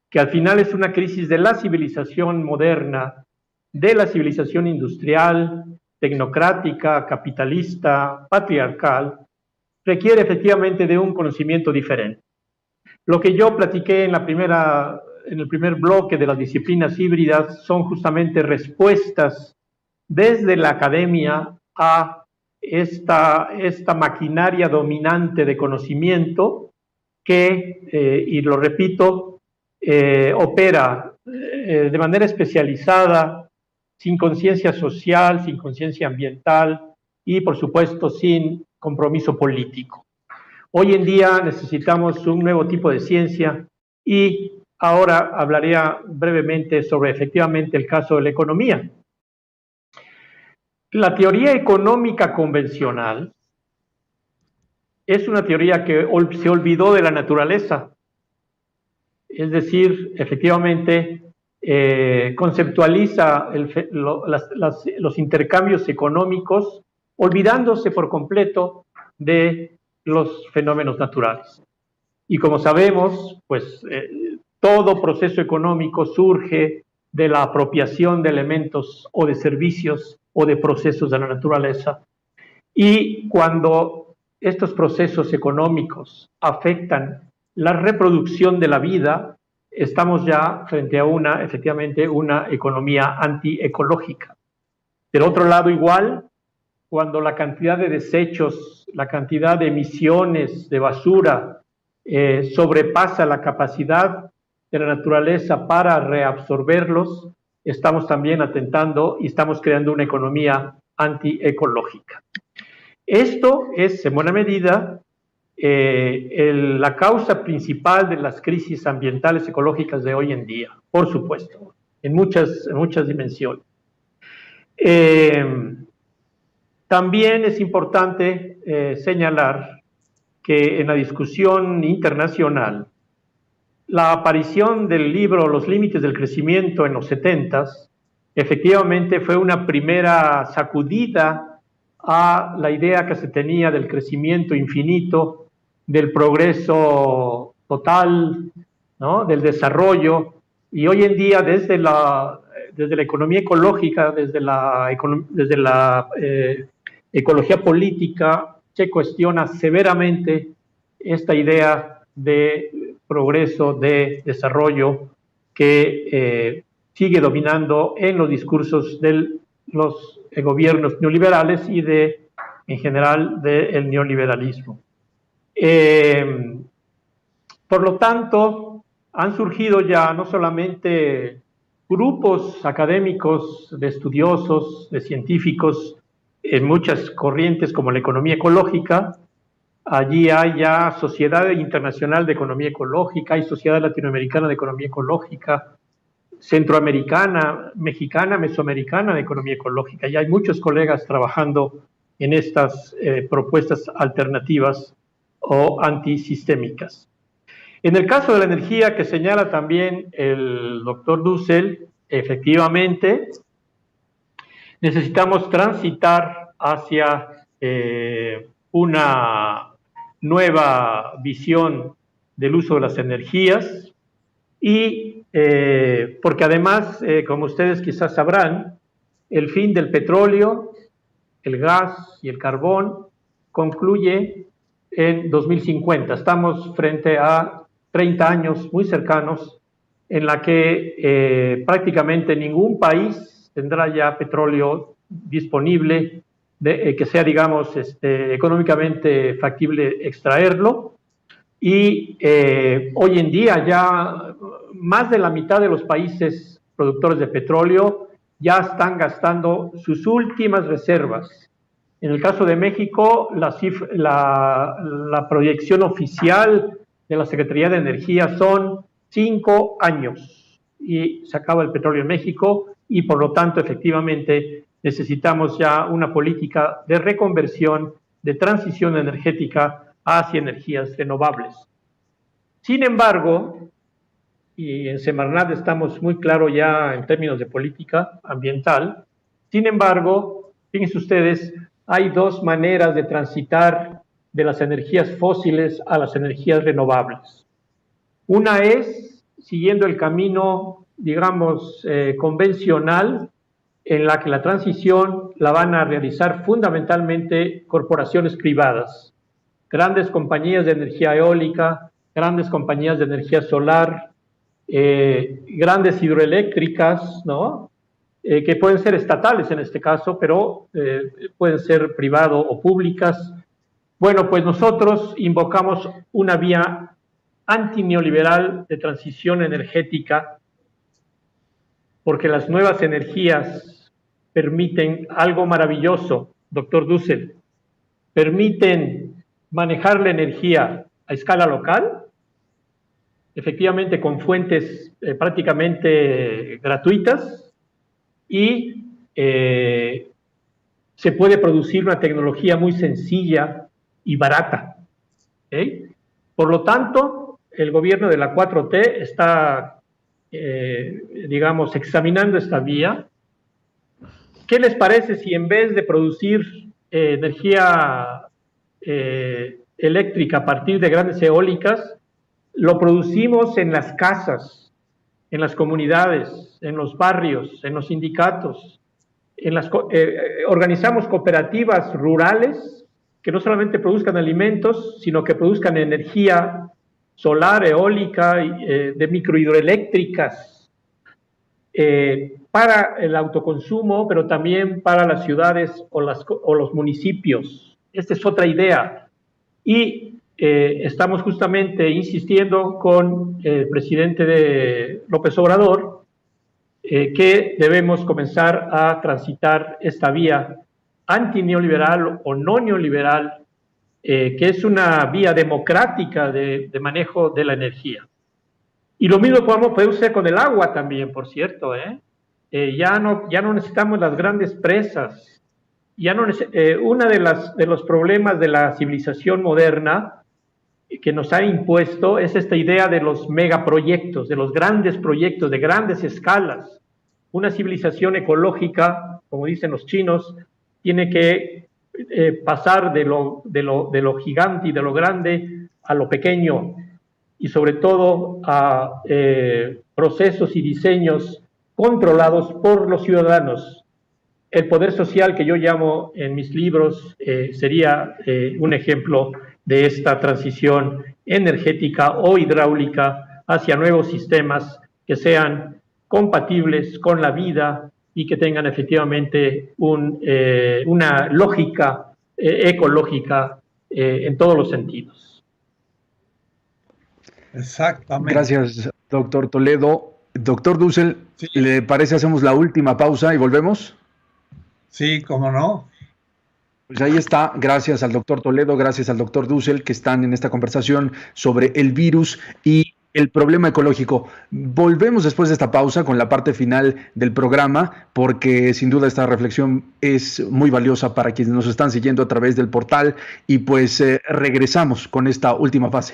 que al final es una crisis de la civilización moderna, de la civilización industrial, tecnocrática, capitalista, patriarcal, requiere efectivamente de un conocimiento diferente. Lo que yo platiqué en el primer bloque de las disciplinas híbridas son justamente respuestas desde la academia a esta maquinaria dominante de conocimiento que, y lo repito, opera de manera especializada, sin conciencia social, sin conciencia ambiental y, por supuesto, sin compromiso político. Hoy en día necesitamos un nuevo tipo de ciencia y ahora hablaré brevemente sobre efectivamente el caso de la economía. La teoría económica convencional es una teoría que se olvidó de la naturaleza. Es decir, efectivamente, conceptualiza los intercambios económicos, olvidándose por completo de los fenómenos naturales. Y como sabemos, pues todo proceso económico surge de la apropiación de elementos o de servicios o de procesos de la naturaleza. Y cuando estos procesos económicos afectan la reproducción de la vida, estamos ya frente a efectivamente, una economía antiecológica. Del otro lado, igual, cuando la cantidad de desechos, la cantidad de emisiones de basura sobrepasa la capacidad de la naturaleza para reabsorberlos, estamos también atentando y estamos creando una economía antiecológica. Esto es, en buena medida, la causa principal de las crisis ambientales ecológicas de hoy en día, por supuesto. en muchas dimensiones. También es importante señalar que en la discusión internacional, la aparición del libro Los límites del crecimiento en los 70s, efectivamente fue una primera sacudida a la idea que se tenía del crecimiento infinito, del progreso total, ¿no?, del desarrollo. Y hoy en día, desde la economía ecológica, desde la ecología política, se cuestiona severamente esta idea de progreso, de desarrollo, que sigue dominando en los discursos de los gobiernos neoliberales y en general del neoliberalismo. Por lo tanto, han surgido ya no solamente grupos académicos, de estudiosos, de científicos, en muchas corrientes como la economía ecológica. Allí hay ya Sociedad Internacional de Economía Ecológica, hay Sociedad Latinoamericana de Economía Ecológica, Centroamericana, Mexicana, Mesoamericana de Economía Ecológica. Ya hay muchos colegas trabajando en estas propuestas alternativas o antisistémicas. En el caso de la energía que señala también el doctor Dussel, efectivamente, necesitamos transitar hacia una nueva visión del uso de las energías y porque además, como ustedes quizás sabrán, el fin del petróleo, el gas y el carbón concluye en 2050. Estamos frente a 30 años muy cercanos en la que prácticamente ningún país tendrá ya petróleo disponible que sea, digamos, económicamente factible extraerlo. Y hoy en día ya más de la mitad de los países productores de petróleo ya están gastando sus últimas reservas. En el caso de México, la proyección oficial de la Secretaría de Energía son 5 años y se acaba el petróleo en México y por lo tanto efectivamente necesitamos ya una política de reconversión, de transición energética hacia energías renovables. Sin embargo, y en Semarnat estamos muy claros ya en términos de política ambiental, sin embargo, fíjense ustedes, hay dos maneras de transitar de las energías fósiles a las energías renovables. Una es siguiendo el camino, digamos, convencional, en la que la transición la van a realizar fundamentalmente corporaciones privadas, grandes compañías de energía eólica, grandes compañías de energía solar, grandes hidroeléctricas, ¿no?, que pueden ser estatales en este caso, pero pueden ser privado o públicas. Bueno, pues nosotros invocamos una vía antineoliberal de transición energética, porque las nuevas energías permiten algo maravilloso, doctor Dussel, permiten manejar la energía a escala local, efectivamente con fuentes prácticamente gratuitas, y se puede producir una tecnología muy sencilla y barata. Por lo tanto, el gobierno de la 4T está, digamos, examinando esta vía. ¿Qué les parece si en vez de producir energía eléctrica a partir de grandes eólicas, lo producimos en las casas, en las comunidades, en los barrios, en los sindicatos, organizamos cooperativas rurales que no solamente produzcan alimentos, sino que produzcan energía solar, eólica, de microhidroeléctricas, para el autoconsumo, pero también para las ciudades o los municipios. Esta es otra idea. Y estamos justamente insistiendo con el presidente López Obrador que debemos comenzar a transitar esta vía antineoliberal o no neoliberal, que es una vía democrática de manejo de la energía. Y lo mismo podemos hacer con el agua también, por cierto, ¿eh? Ya no necesitamos las grandes presas. Una de los problemas de la civilización moderna que nos ha impuesto es esta idea de los megaproyectos, de los grandes proyectos, de grandes escalas. Una civilización ecológica, como dicen los chinos, tiene que pasar de lo gigante y de lo grande a lo pequeño, y sobre todo a procesos y diseños controlados por los ciudadanos. El poder social, que yo llamo en mis libros, sería un ejemplo de esta transición energética o hidráulica hacia nuevos sistemas que sean compatibles con la vida y que tengan efectivamente una lógica ecológica en todos los sentidos. Exactamente. Gracias, doctor Toledo. Doctor Dussel, sí. ¿Le parece hacemos la última pausa y volvemos? Sí, cómo no. Pues ahí está, gracias al doctor Toledo, gracias al doctor Dussel, que están en esta conversación sobre el virus y el problema ecológico. Volvemos después de esta pausa con la parte final del programa, porque sin duda esta reflexión es muy valiosa para quienes nos están siguiendo a través del portal, y pues regresamos con esta última fase.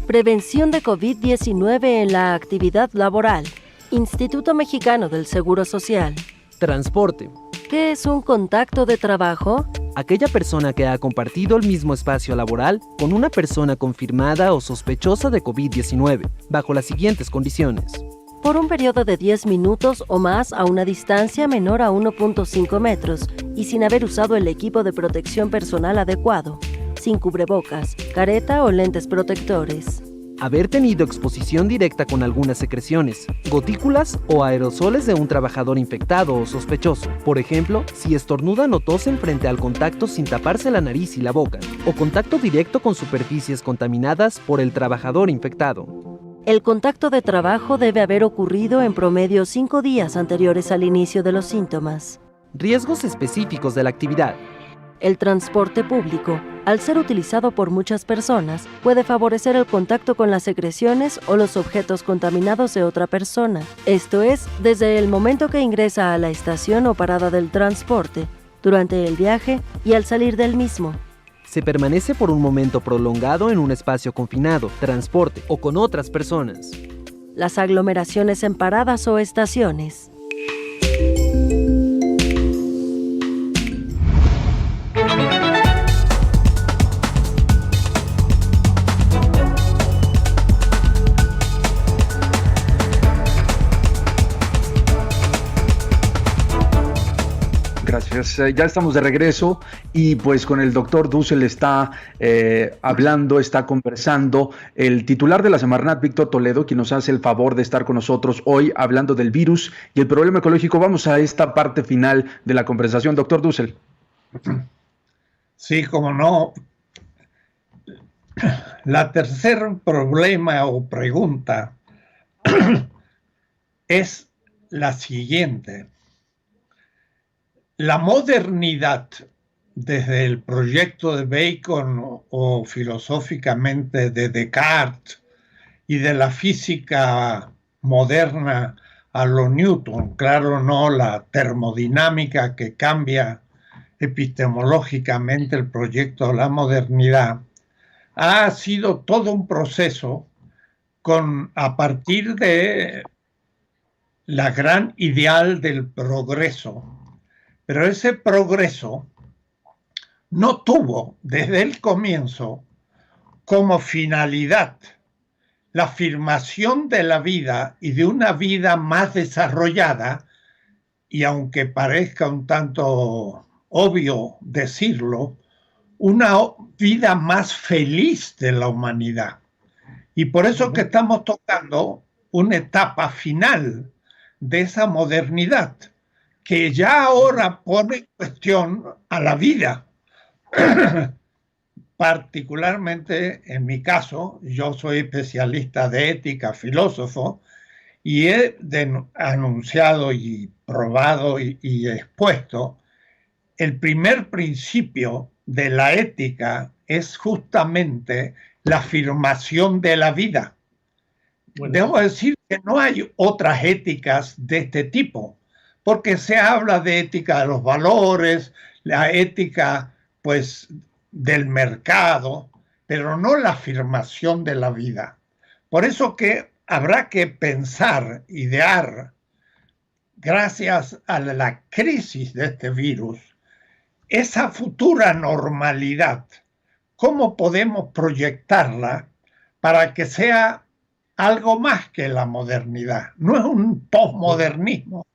Prevención de COVID-19 en la actividad laboral. Instituto Mexicano del Seguro Social. Transporte. ¿Qué es un contacto de trabajo? Aquella persona que ha compartido el mismo espacio laboral con una persona confirmada o sospechosa de COVID-19, bajo las siguientes condiciones. Por un periodo de 10 minutos o más a una distancia menor a 1.5 metros y sin haber usado el equipo de protección personal adecuado, sin cubrebocas, careta o lentes protectores. Haber tenido exposición directa con algunas secreciones, gotículas o aerosoles de un trabajador infectado o sospechoso. Por ejemplo, si estornudan o tosen frente al contacto sin taparse la nariz y la boca, o contacto directo con superficies contaminadas por el trabajador infectado. El contacto de trabajo debe haber ocurrido en promedio 5 días anteriores al inicio de los síntomas. Riesgos específicos de la actividad. El transporte público, al ser utilizado por muchas personas, puede favorecer el contacto con las secreciones o los objetos contaminados de otra persona. Esto es, desde el momento que ingresa a la estación o parada del transporte, durante el viaje y al salir del mismo. Se permanece por un momento prolongado en un espacio confinado, transporte o con otras personas. Las aglomeraciones en paradas o estaciones. Gracias. Ya estamos de regreso y pues con el doctor Dussel está hablando, está conversando el titular de la Semarnat, Víctor Toledo, quien nos hace el favor de estar con nosotros hoy hablando del virus y el problema ecológico. Vamos a esta parte final de la conversación. Doctor Dussel. Sí, cómo no. La tercer problema o pregunta es la siguiente. La modernidad, desde el proyecto de Bacon o filosóficamente de Descartes y de la física moderna a lo Newton, claro, no la termodinámica que cambia epistemológicamente el proyecto de la modernidad, ha sido todo un proceso a partir de la gran ideal del progreso. Pero ese progreso no tuvo desde el comienzo como finalidad la afirmación de la vida y de una vida más desarrollada, y aunque parezca un tanto obvio decirlo, una vida más feliz de la humanidad. Y por eso que estamos tocando una etapa final de esa modernidad, que ya ahora pone en cuestión a la vida. particularmente en mi caso, yo soy especialista de ética, filósofo, y he anunciado y probado y expuesto el primer principio de la ética es justamente la afirmación de la vida. Bueno, debo decir que no hay otras éticas de este tipo, porque se habla de ética de los valores, la ética, pues, del mercado, pero no la afirmación de la vida. Por eso que habrá que pensar, idear, gracias a la crisis de este virus, esa futura normalidad, ¿cómo podemos proyectarla para que sea algo más que la modernidad? No es un posmodernismo,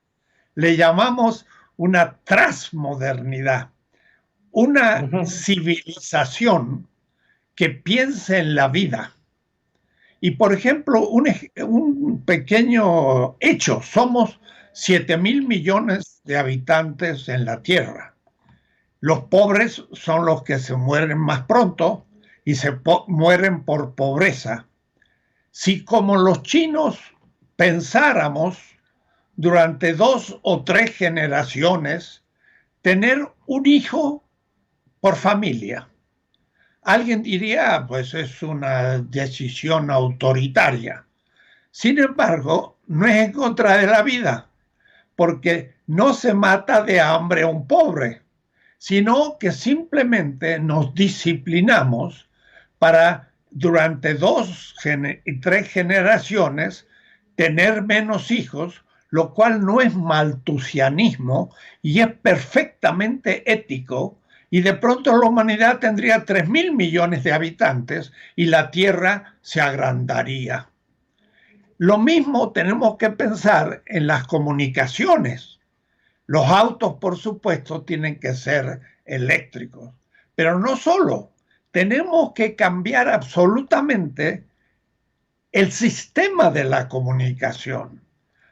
le llamamos una transmodernidad, una civilización que piense en la vida. Y por ejemplo, un pequeño hecho, somos 7.000 millones de habitantes en la Tierra. Los pobres son los que se mueren más pronto y se mueren por pobreza. Si como los chinos pensáramos durante 2 o 3 generaciones tener un hijo por familia, alguien diría, pues es una decisión autoritaria. Sin embargo, no es en contra de la vida, porque no se mata de hambre a un pobre, sino que simplemente nos disciplinamos para durante 2 y 3 generaciones tener menos hijos, lo cual no es maltusianismo y es perfectamente ético, y de pronto la humanidad tendría 3.000 millones de habitantes y la Tierra se agrandaría. Lo mismo tenemos que pensar en las comunicaciones. Los autos, por supuesto, tienen que ser eléctricos, pero no solo. Tenemos que cambiar absolutamente el sistema de la comunicación.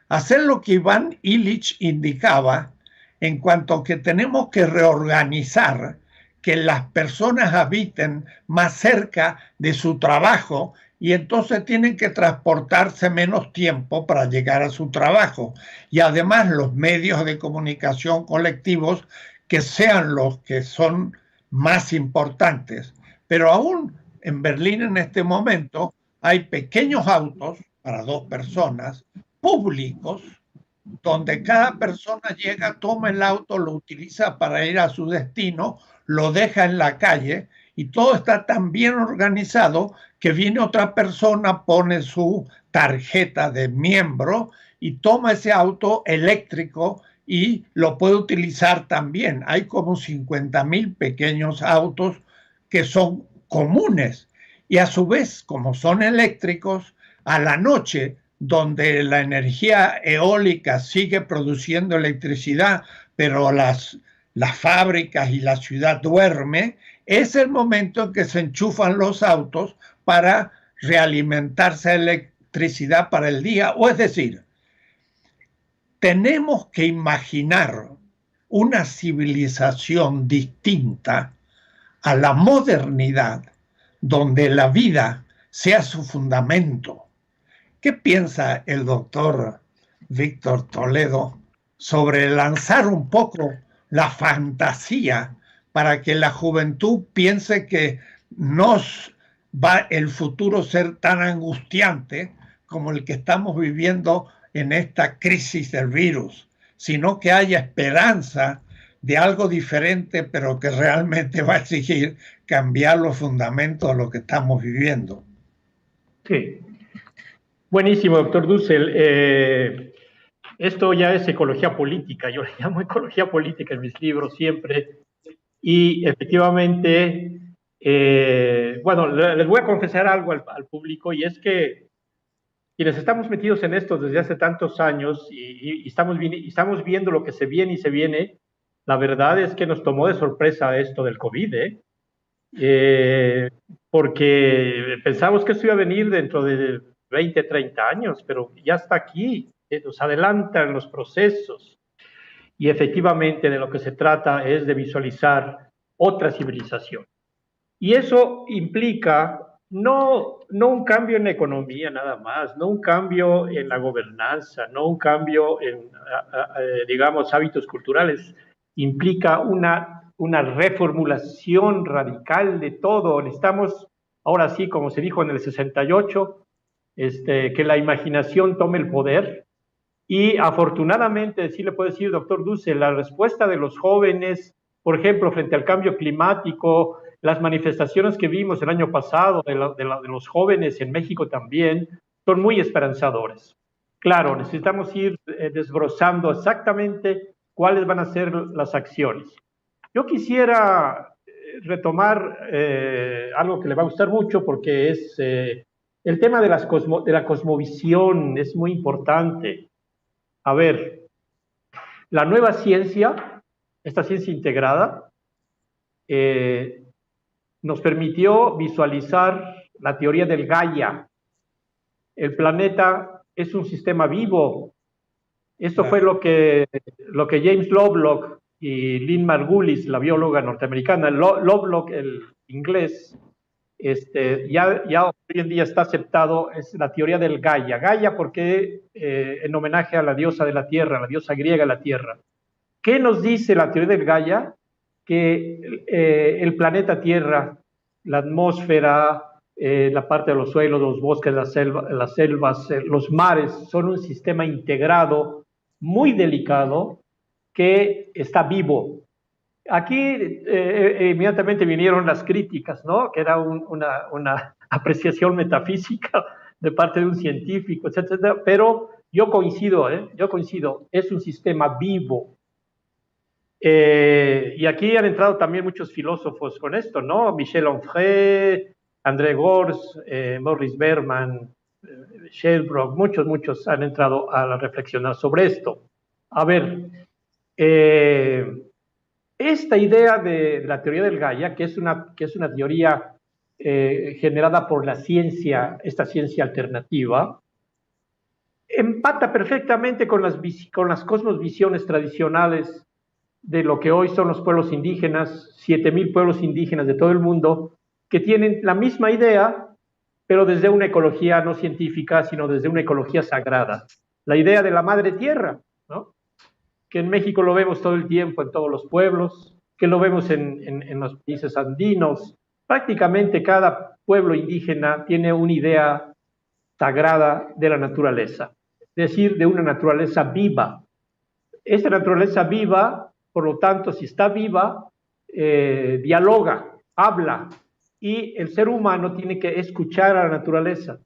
Hacer lo que Iván Illich indicaba en cuanto a que tenemos que reorganizar que las personas habiten más cerca de su trabajo y entonces tienen que transportarse menos tiempo para llegar a su trabajo. Y además los medios de comunicación colectivos que sean los que son más importantes. Pero aún en Berlín en este momento hay pequeños autos para 2 personas, públicos, donde cada persona llega, toma el auto, lo utiliza para ir a su destino, lo deja en la calle y todo está tan bien organizado que viene otra persona, pone su tarjeta de miembro y toma ese auto eléctrico y lo puede utilizar también. Hay como 50.000 pequeños autos que son comunes y a su vez, como son eléctricos, a la noche, donde la energía eólica sigue produciendo electricidad, pero las fábricas y la ciudad duerme, es el momento en que se enchufan los autos para realimentarse de electricidad para el día. O es decir, tenemos que imaginar una civilización distinta a la modernidad, donde la vida sea su fundamento. ¿Qué piensa el doctor Víctor Toledo sobre lanzar un poco la fantasía para que la juventud piense que no va el futuro ser tan angustiante como el que estamos viviendo en esta crisis del virus, sino que haya esperanza de algo diferente, pero que realmente va a exigir cambiar los fundamentos de lo que estamos viviendo? Sí. Buenísimo, doctor Dussel. Esto ya es ecología política, yo le llamo ecología política en mis libros siempre, y efectivamente, bueno, les voy a confesar algo al público, y es que quienes estamos metidos en esto desde hace tantos años y estamos viendo lo que se viene y se viene, la verdad es que nos tomó de sorpresa esto del COVID, porque pensamos que esto iba a venir dentro de 20, 30 años, pero ya está aquí, nos adelantan los procesos. Y efectivamente de lo que se trata es de visualizar otra civilización. Y eso implica no un cambio en la economía nada más, no un cambio en la gobernanza, no un cambio en, digamos, hábitos culturales. Implica una reformulación radical de todo. Necesitamos, ahora sí, como se dijo en el 68, que la imaginación tome el poder. Y afortunadamente, sí le puedo decir, doctor Dussel, la respuesta de los jóvenes, por ejemplo, frente al cambio climático, las manifestaciones que vimos el año pasado de los jóvenes en México también, son muy esperanzadores. Claro, necesitamos ir desbrozando exactamente cuáles van a ser las acciones. Yo quisiera retomar algo que le va a gustar mucho porque es el tema de la cosmovisión, es muy importante. A ver, la nueva ciencia, esta ciencia integrada, nos permitió visualizar la teoría del Gaia. El planeta es un sistema vivo. Esto fue lo que James Lovelock y Lynn Margulis, la bióloga norteamericana, Lovelock, el inglés, ya hoy en día está aceptado, es la teoría del Gaia. Gaia porque en homenaje a la diosa de la tierra, la diosa griega de la tierra. ¿Qué nos dice la teoría del Gaia? Que el planeta Tierra, la atmósfera, la parte de los suelos, los bosques, las selvas, los mares, son un sistema integrado muy delicado que está vivo. Aquí inmediatamente vinieron las críticas, ¿no? Que era una apreciación metafísica de parte de un científico, etcétera. Pero yo coincido, es un sistema vivo. Y aquí han entrado también muchos filósofos con esto, ¿no? Michel Onfray, André Gorz, Maurice Berman, Shelbrooke, muchos han entrado a reflexionar sobre esto. A ver, esta idea de la teoría del Gaia, que es una teoría generada por la ciencia, esta ciencia alternativa, empata perfectamente con las cosmovisiones tradicionales de lo que hoy son los pueblos indígenas, 7,000 pueblos indígenas de todo el mundo, que tienen la misma idea, pero desde una ecología no científica, sino desde una ecología sagrada. La idea de la madre tierra, ¿no? Que en México lo vemos todo el tiempo en todos los pueblos, que lo vemos en los países andinos. Prácticamente cada pueblo indígena tiene una idea sagrada de la naturaleza, es decir, de una naturaleza viva. Esta naturaleza viva, por lo tanto, si está viva, dialoga, habla, y el ser humano tiene que escuchar a la naturaleza.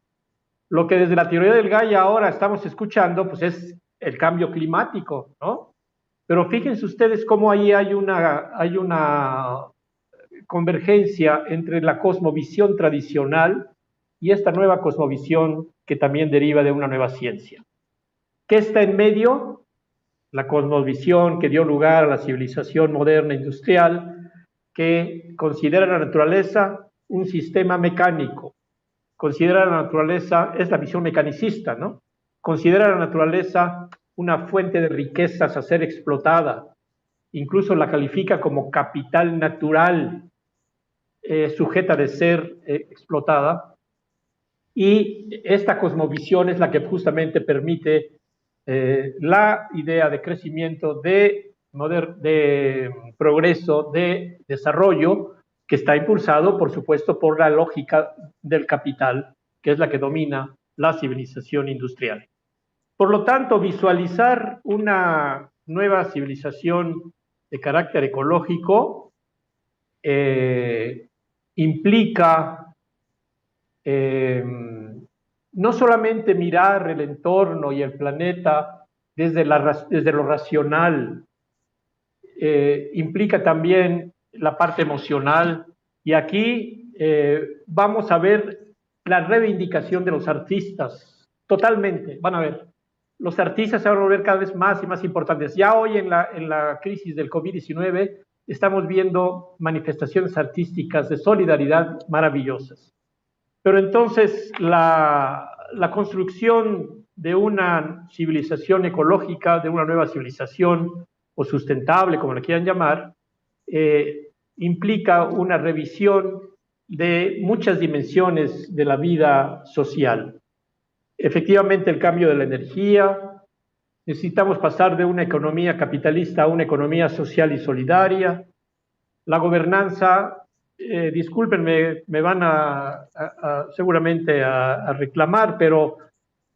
Lo que desde la teoría del Gaia ahora estamos escuchando, pues es el cambio climático, ¿no? Pero fíjense ustedes cómo ahí hay una convergencia entre la cosmovisión tradicional y esta nueva cosmovisión que también deriva de una nueva ciencia. ¿Qué está en medio? La cosmovisión que dio lugar a la civilización moderna industrial, que considera la naturaleza un sistema mecánico, considera la naturaleza, es la visión mecanicista, ¿no? Considera la naturaleza una fuente de riquezas a ser explotada, incluso la califica como capital natural, sujeta de ser explotada, y esta cosmovisión es la que justamente permite la idea de crecimiento, de progreso, de desarrollo, que está impulsado, por supuesto, por la lógica del capital, que es la que domina la civilización industrial. Por lo tanto, visualizar una nueva civilización de carácter ecológico implica no solamente mirar el entorno y el planeta desde lo racional, implica también la parte emocional, y aquí vamos a ver la reivindicación de los artistas, totalmente, van a ver. Los artistas se van a volver cada vez más y más importantes. Ya hoy en la crisis del COVID-19 estamos viendo manifestaciones artísticas de solidaridad maravillosas. Pero entonces la construcción de una civilización ecológica, de una nueva civilización o sustentable, como la quieran llamar, implica una revisión de muchas dimensiones de la vida social. Efectivamente, el cambio de la energía, necesitamos pasar de una economía capitalista a una economía social y solidaria. La gobernanza, discúlpenme, me van seguramente a reclamar, pero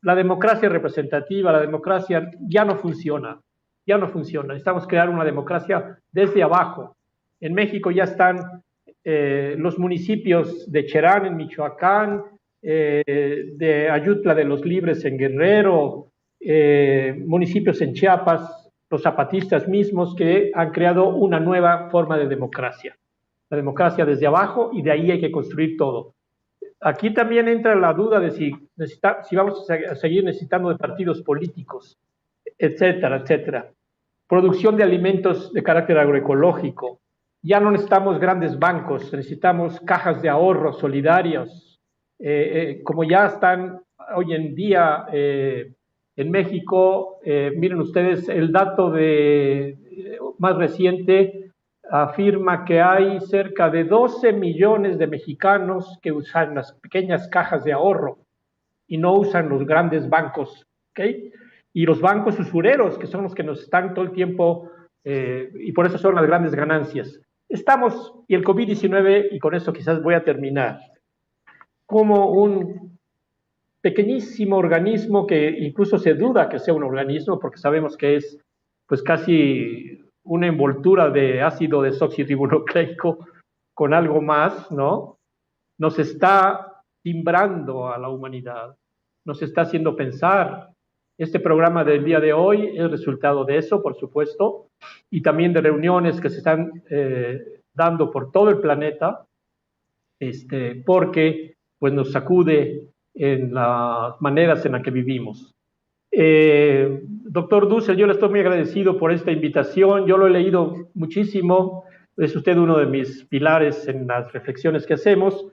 la democracia representativa, la democracia ya no funciona, ya no funciona. Necesitamos crear una democracia desde abajo. En México ya están los municipios de Cherán en Michoacán, de Ayutla de los Libres en Guerrero, municipios en Chiapas, los zapatistas mismos que han creado una nueva forma de democracia. La democracia desde abajo, y de ahí hay que construir todo. Aquí también entra la duda de si vamos a seguir necesitando de partidos políticos, etcétera, etcétera. Producción de alimentos de carácter agroecológico. Ya no necesitamos grandes bancos, necesitamos cajas de ahorro solidarios, como ya están hoy en día en México. Miren ustedes, el dato más reciente afirma que hay cerca de 12 millones de mexicanos que usan las pequeñas cajas de ahorro y no usan los grandes bancos, ¿okay? Y los bancos usureros, que son los que nos están todo el tiempo, y por eso son las grandes ganancias. Estamos, y el COVID-19, y con eso quizás voy a terminar, como un pequeñísimo organismo que incluso se duda que sea un organismo, porque sabemos que es pues casi una envoltura de ácido desoxirribonucleico con algo más, ¿no? Nos está timbrando a la humanidad, nos está haciendo pensar. Este programa del día de hoy es resultado de eso, por supuesto, y también de reuniones que se están dando por todo el planeta, porque pues, nos sacude en las maneras en las que vivimos. Doctor Dussel, yo le estoy muy agradecido por esta invitación. Yo lo he leído muchísimo. Es usted uno de mis pilares en las reflexiones que hacemos.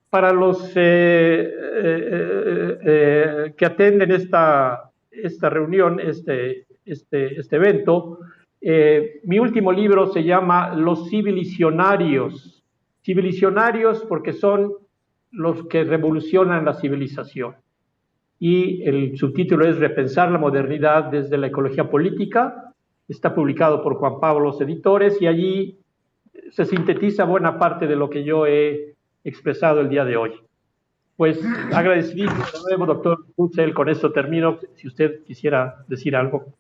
Para los que atenden esta reunión, este evento, mi último libro se llama Los civilicionarios. Civilicionarios porque son los que revolucionan la civilización. Y el subtítulo es Repensar la modernidad desde la ecología política. Está publicado por Juan Pablo Editores y allí se sintetiza buena parte de lo que yo he expresado el día de hoy. Pues agradecidísimo de nuevo, doctor Dussel. Con esto termino. Si usted quisiera decir algo.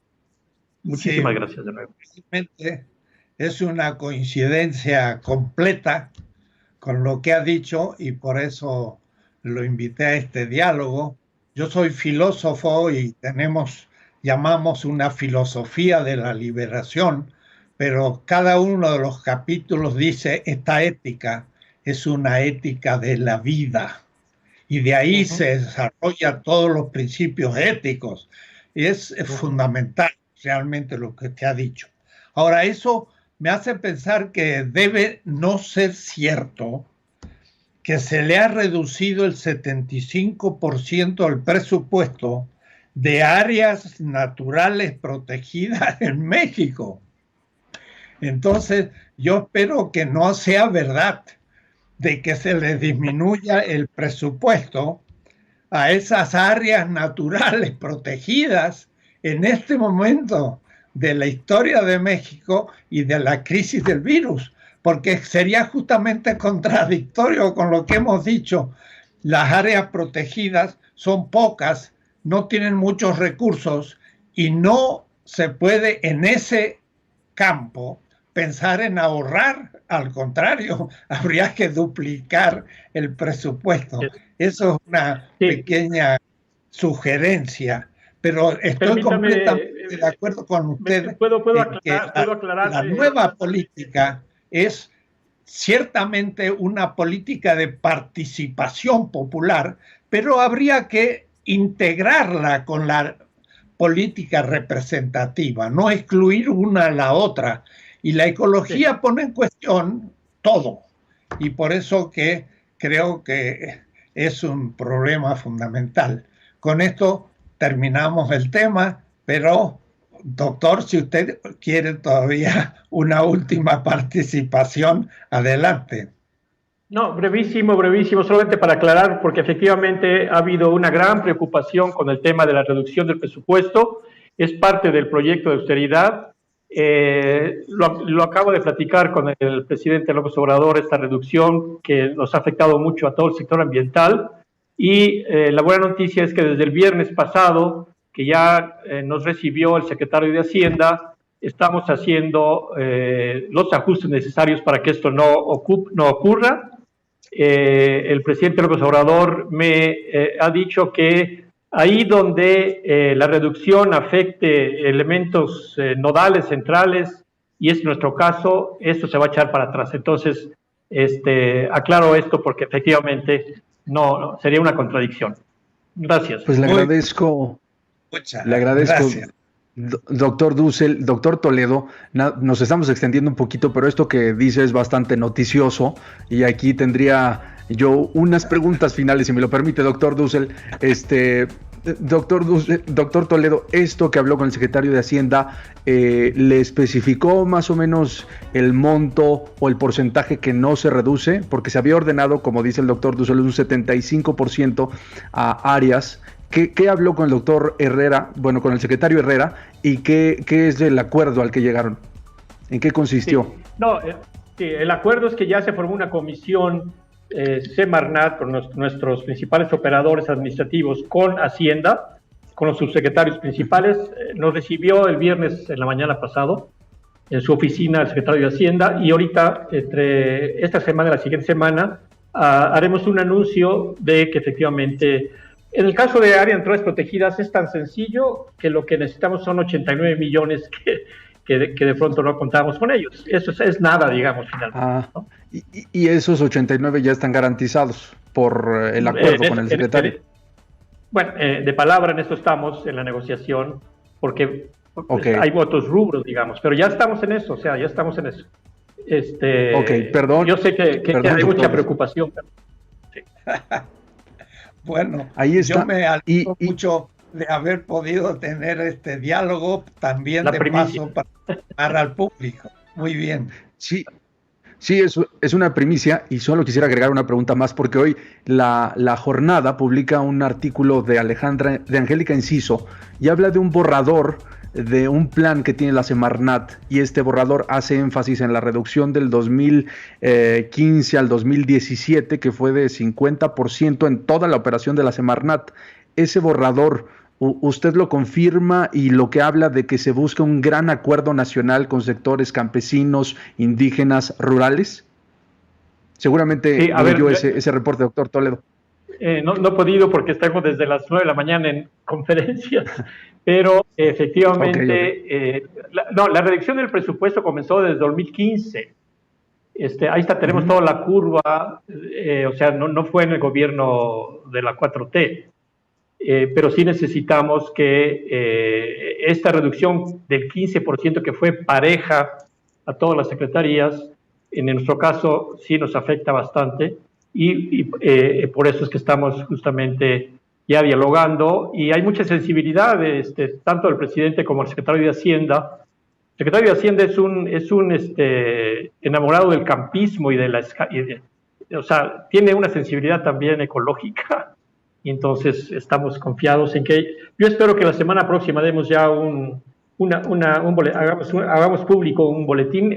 Muchísimas gracias de nuevo. Realmente es una coincidencia completa con lo que ha dicho y por eso lo invité a este diálogo. Yo soy filósofo y llamamos una filosofía de la liberación, pero cada uno de los capítulos dice esta ética es una ética de la vida y de ahí se desarrollan todos los principios éticos. Es fundamental realmente lo que te ha dicho. Ahora, eso me hace pensar que debe no ser cierto que se le ha reducido el 75% del presupuesto de áreas naturales protegidas en México. Entonces, yo espero que no sea verdad de que se le disminuya el presupuesto a esas áreas naturales protegidas en este momento de la historia de México y de la crisis del virus, porque sería justamente contradictorio con lo que hemos dicho. Las áreas protegidas son pocas, no tienen muchos recursos y no se puede en ese campo pensar en ahorrar. Al contrario, habría que duplicar el presupuesto. Eso es una pequeña sugerencia, pero estoy completamente de acuerdo con usted. ¿Puedo aclarar? La nueva política es ciertamente una política de participación popular, pero habría que integrarla con la política representativa, no excluir una a la otra. Y la ecología pone en cuestión todo. Y por eso que creo que es un problema fundamental. Con esto terminamos el tema, pero doctor, si usted quiere todavía una última participación, adelante. No, brevísimo, solamente para aclarar, porque efectivamente ha habido una gran preocupación con el tema de la reducción del presupuesto. Es parte del proyecto de austeridad. Lo acabo de platicar con el presidente López Obrador, esta reducción que nos ha afectado mucho a todo el sector ambiental. Y la buena noticia es que desde el viernes pasado, que ya nos recibió el secretario de Hacienda, estamos haciendo los ajustes necesarios para que esto no ocurra. El presidente López Obrador me ha dicho que ahí donde la reducción afecte elementos nodales, centrales, y es nuestro caso, esto se va a echar para atrás. Entonces, aclaro esto porque efectivamente no sería una contradicción. Gracias. Pues le agradezco. Gracias. Doctor Dussel, doctor Toledo, nos estamos extendiendo un poquito, pero esto que dice es bastante noticioso y aquí tendría yo unas preguntas finales, si me lo permite, doctor Dussel. Doctor Toledo, esto que habló con el secretario de Hacienda, ¿le especificó más o menos el monto o el porcentaje que no se reduce? Porque se había ordenado, como dice el doctor Dussel, un 75% a áreas. ¿Qué habló con el doctor Herrera, con el secretario Herrera, y qué es el acuerdo al que llegaron? ¿En qué consistió? Sí, el acuerdo es que ya se formó una comisión Semarnat con nuestros principales operadores administrativos con Hacienda, con los subsecretarios principales. Nos recibió el viernes en la mañana pasado en su oficina el secretario de Hacienda y ahorita, entre esta semana y la siguiente semana, haremos un anuncio de que efectivamente... En el caso de áreas naturales protegidas es tan sencillo que lo que necesitamos son 89 millones que de pronto no contábamos con ellos. Eso es nada, digamos, finalmente. ¿No? Y esos 89 ya están garantizados por el acuerdo con el secretario. De palabra en esto estamos, en la negociación, porque hay votos rubros, digamos, pero ya estamos en eso, ya estamos en eso. Perdón. Yo sé que hay mucha preocupación. Pero, sí. Bueno, ahí está. Yo me alegro mucho de haber podido tener este diálogo también de paso para al público. Muy bien. Sí, es una primicia y solo quisiera agregar una pregunta más porque hoy la Jornada publica un artículo de Angélica Enciso y habla de un borrador de un plan que tiene la Semarnat y este borrador hace énfasis en la reducción del 2015 al 2017 que fue de 50% en toda la operación de la Semarnat. Ese borrador, ¿usted lo confirma y lo que habla de que se busca un gran acuerdo nacional con sectores campesinos, indígenas, rurales? Seguramente leyó ese reporte, doctor Toledo. No he podido porque estamos desde las 9 de la mañana en conferencias, pero efectivamente, la reducción del presupuesto comenzó desde 2015. Ahí está, tenemos toda la curva, no fue en el gobierno de la 4T, pero sí necesitamos que esta reducción del 15% que fue pareja a todas las secretarías, en nuestro caso sí nos afecta bastante. Y por eso es que estamos justamente ya dialogando y hay mucha sensibilidad tanto del presidente como el secretario de Hacienda. El secretario de Hacienda es un enamorado del campismo y tiene una sensibilidad también ecológica y entonces estamos confiados en que yo espero que la semana próxima demos ya hagamos público un boletín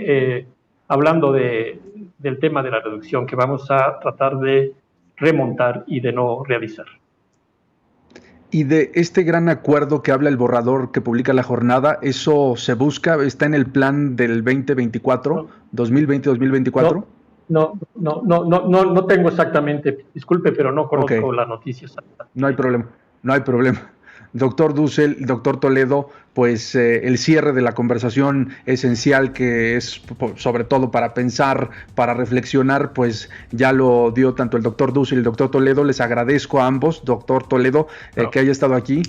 hablando del tema de la reducción que vamos a tratar de remontar y de no realizar. Y de este gran acuerdo que habla el borrador que publica la Jornada, ¿eso se busca? ¿Está en el plan del 2024, 2020-2024? No tengo exactamente, disculpe, pero no conozco la noticia exacta. No hay problema. Doctor Dussel, doctor Toledo, pues el cierre de la conversación esencial que es sobre todo para pensar, para reflexionar, pues ya lo dio tanto el doctor Dussel y el doctor Toledo. Les agradezco a ambos, doctor Toledo, que haya estado aquí.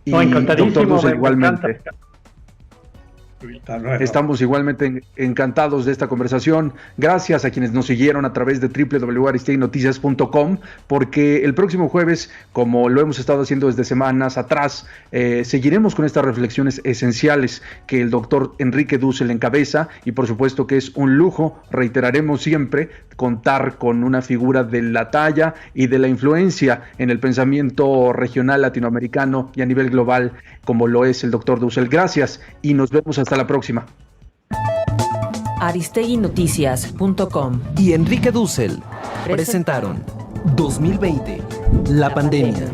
Y doctor Dussel igualmente. Hasta luego. Estamos igualmente encantados de esta conversación. Gracias a quienes nos siguieron a través de www.aristeguinoticias.com, porque el próximo jueves, como lo hemos estado haciendo desde semanas atrás, seguiremos con estas reflexiones esenciales que el doctor Enrique Dussel encabeza, y por supuesto que es un lujo, reiteraremos siempre, contar con una figura de la talla y de la influencia en el pensamiento regional latinoamericano y a nivel global, como lo es el doctor Dussel. Gracias y nos vemos hasta la próxima. aristeguinoticias.com y Enrique Dussel presentaron 2020, la pandemia.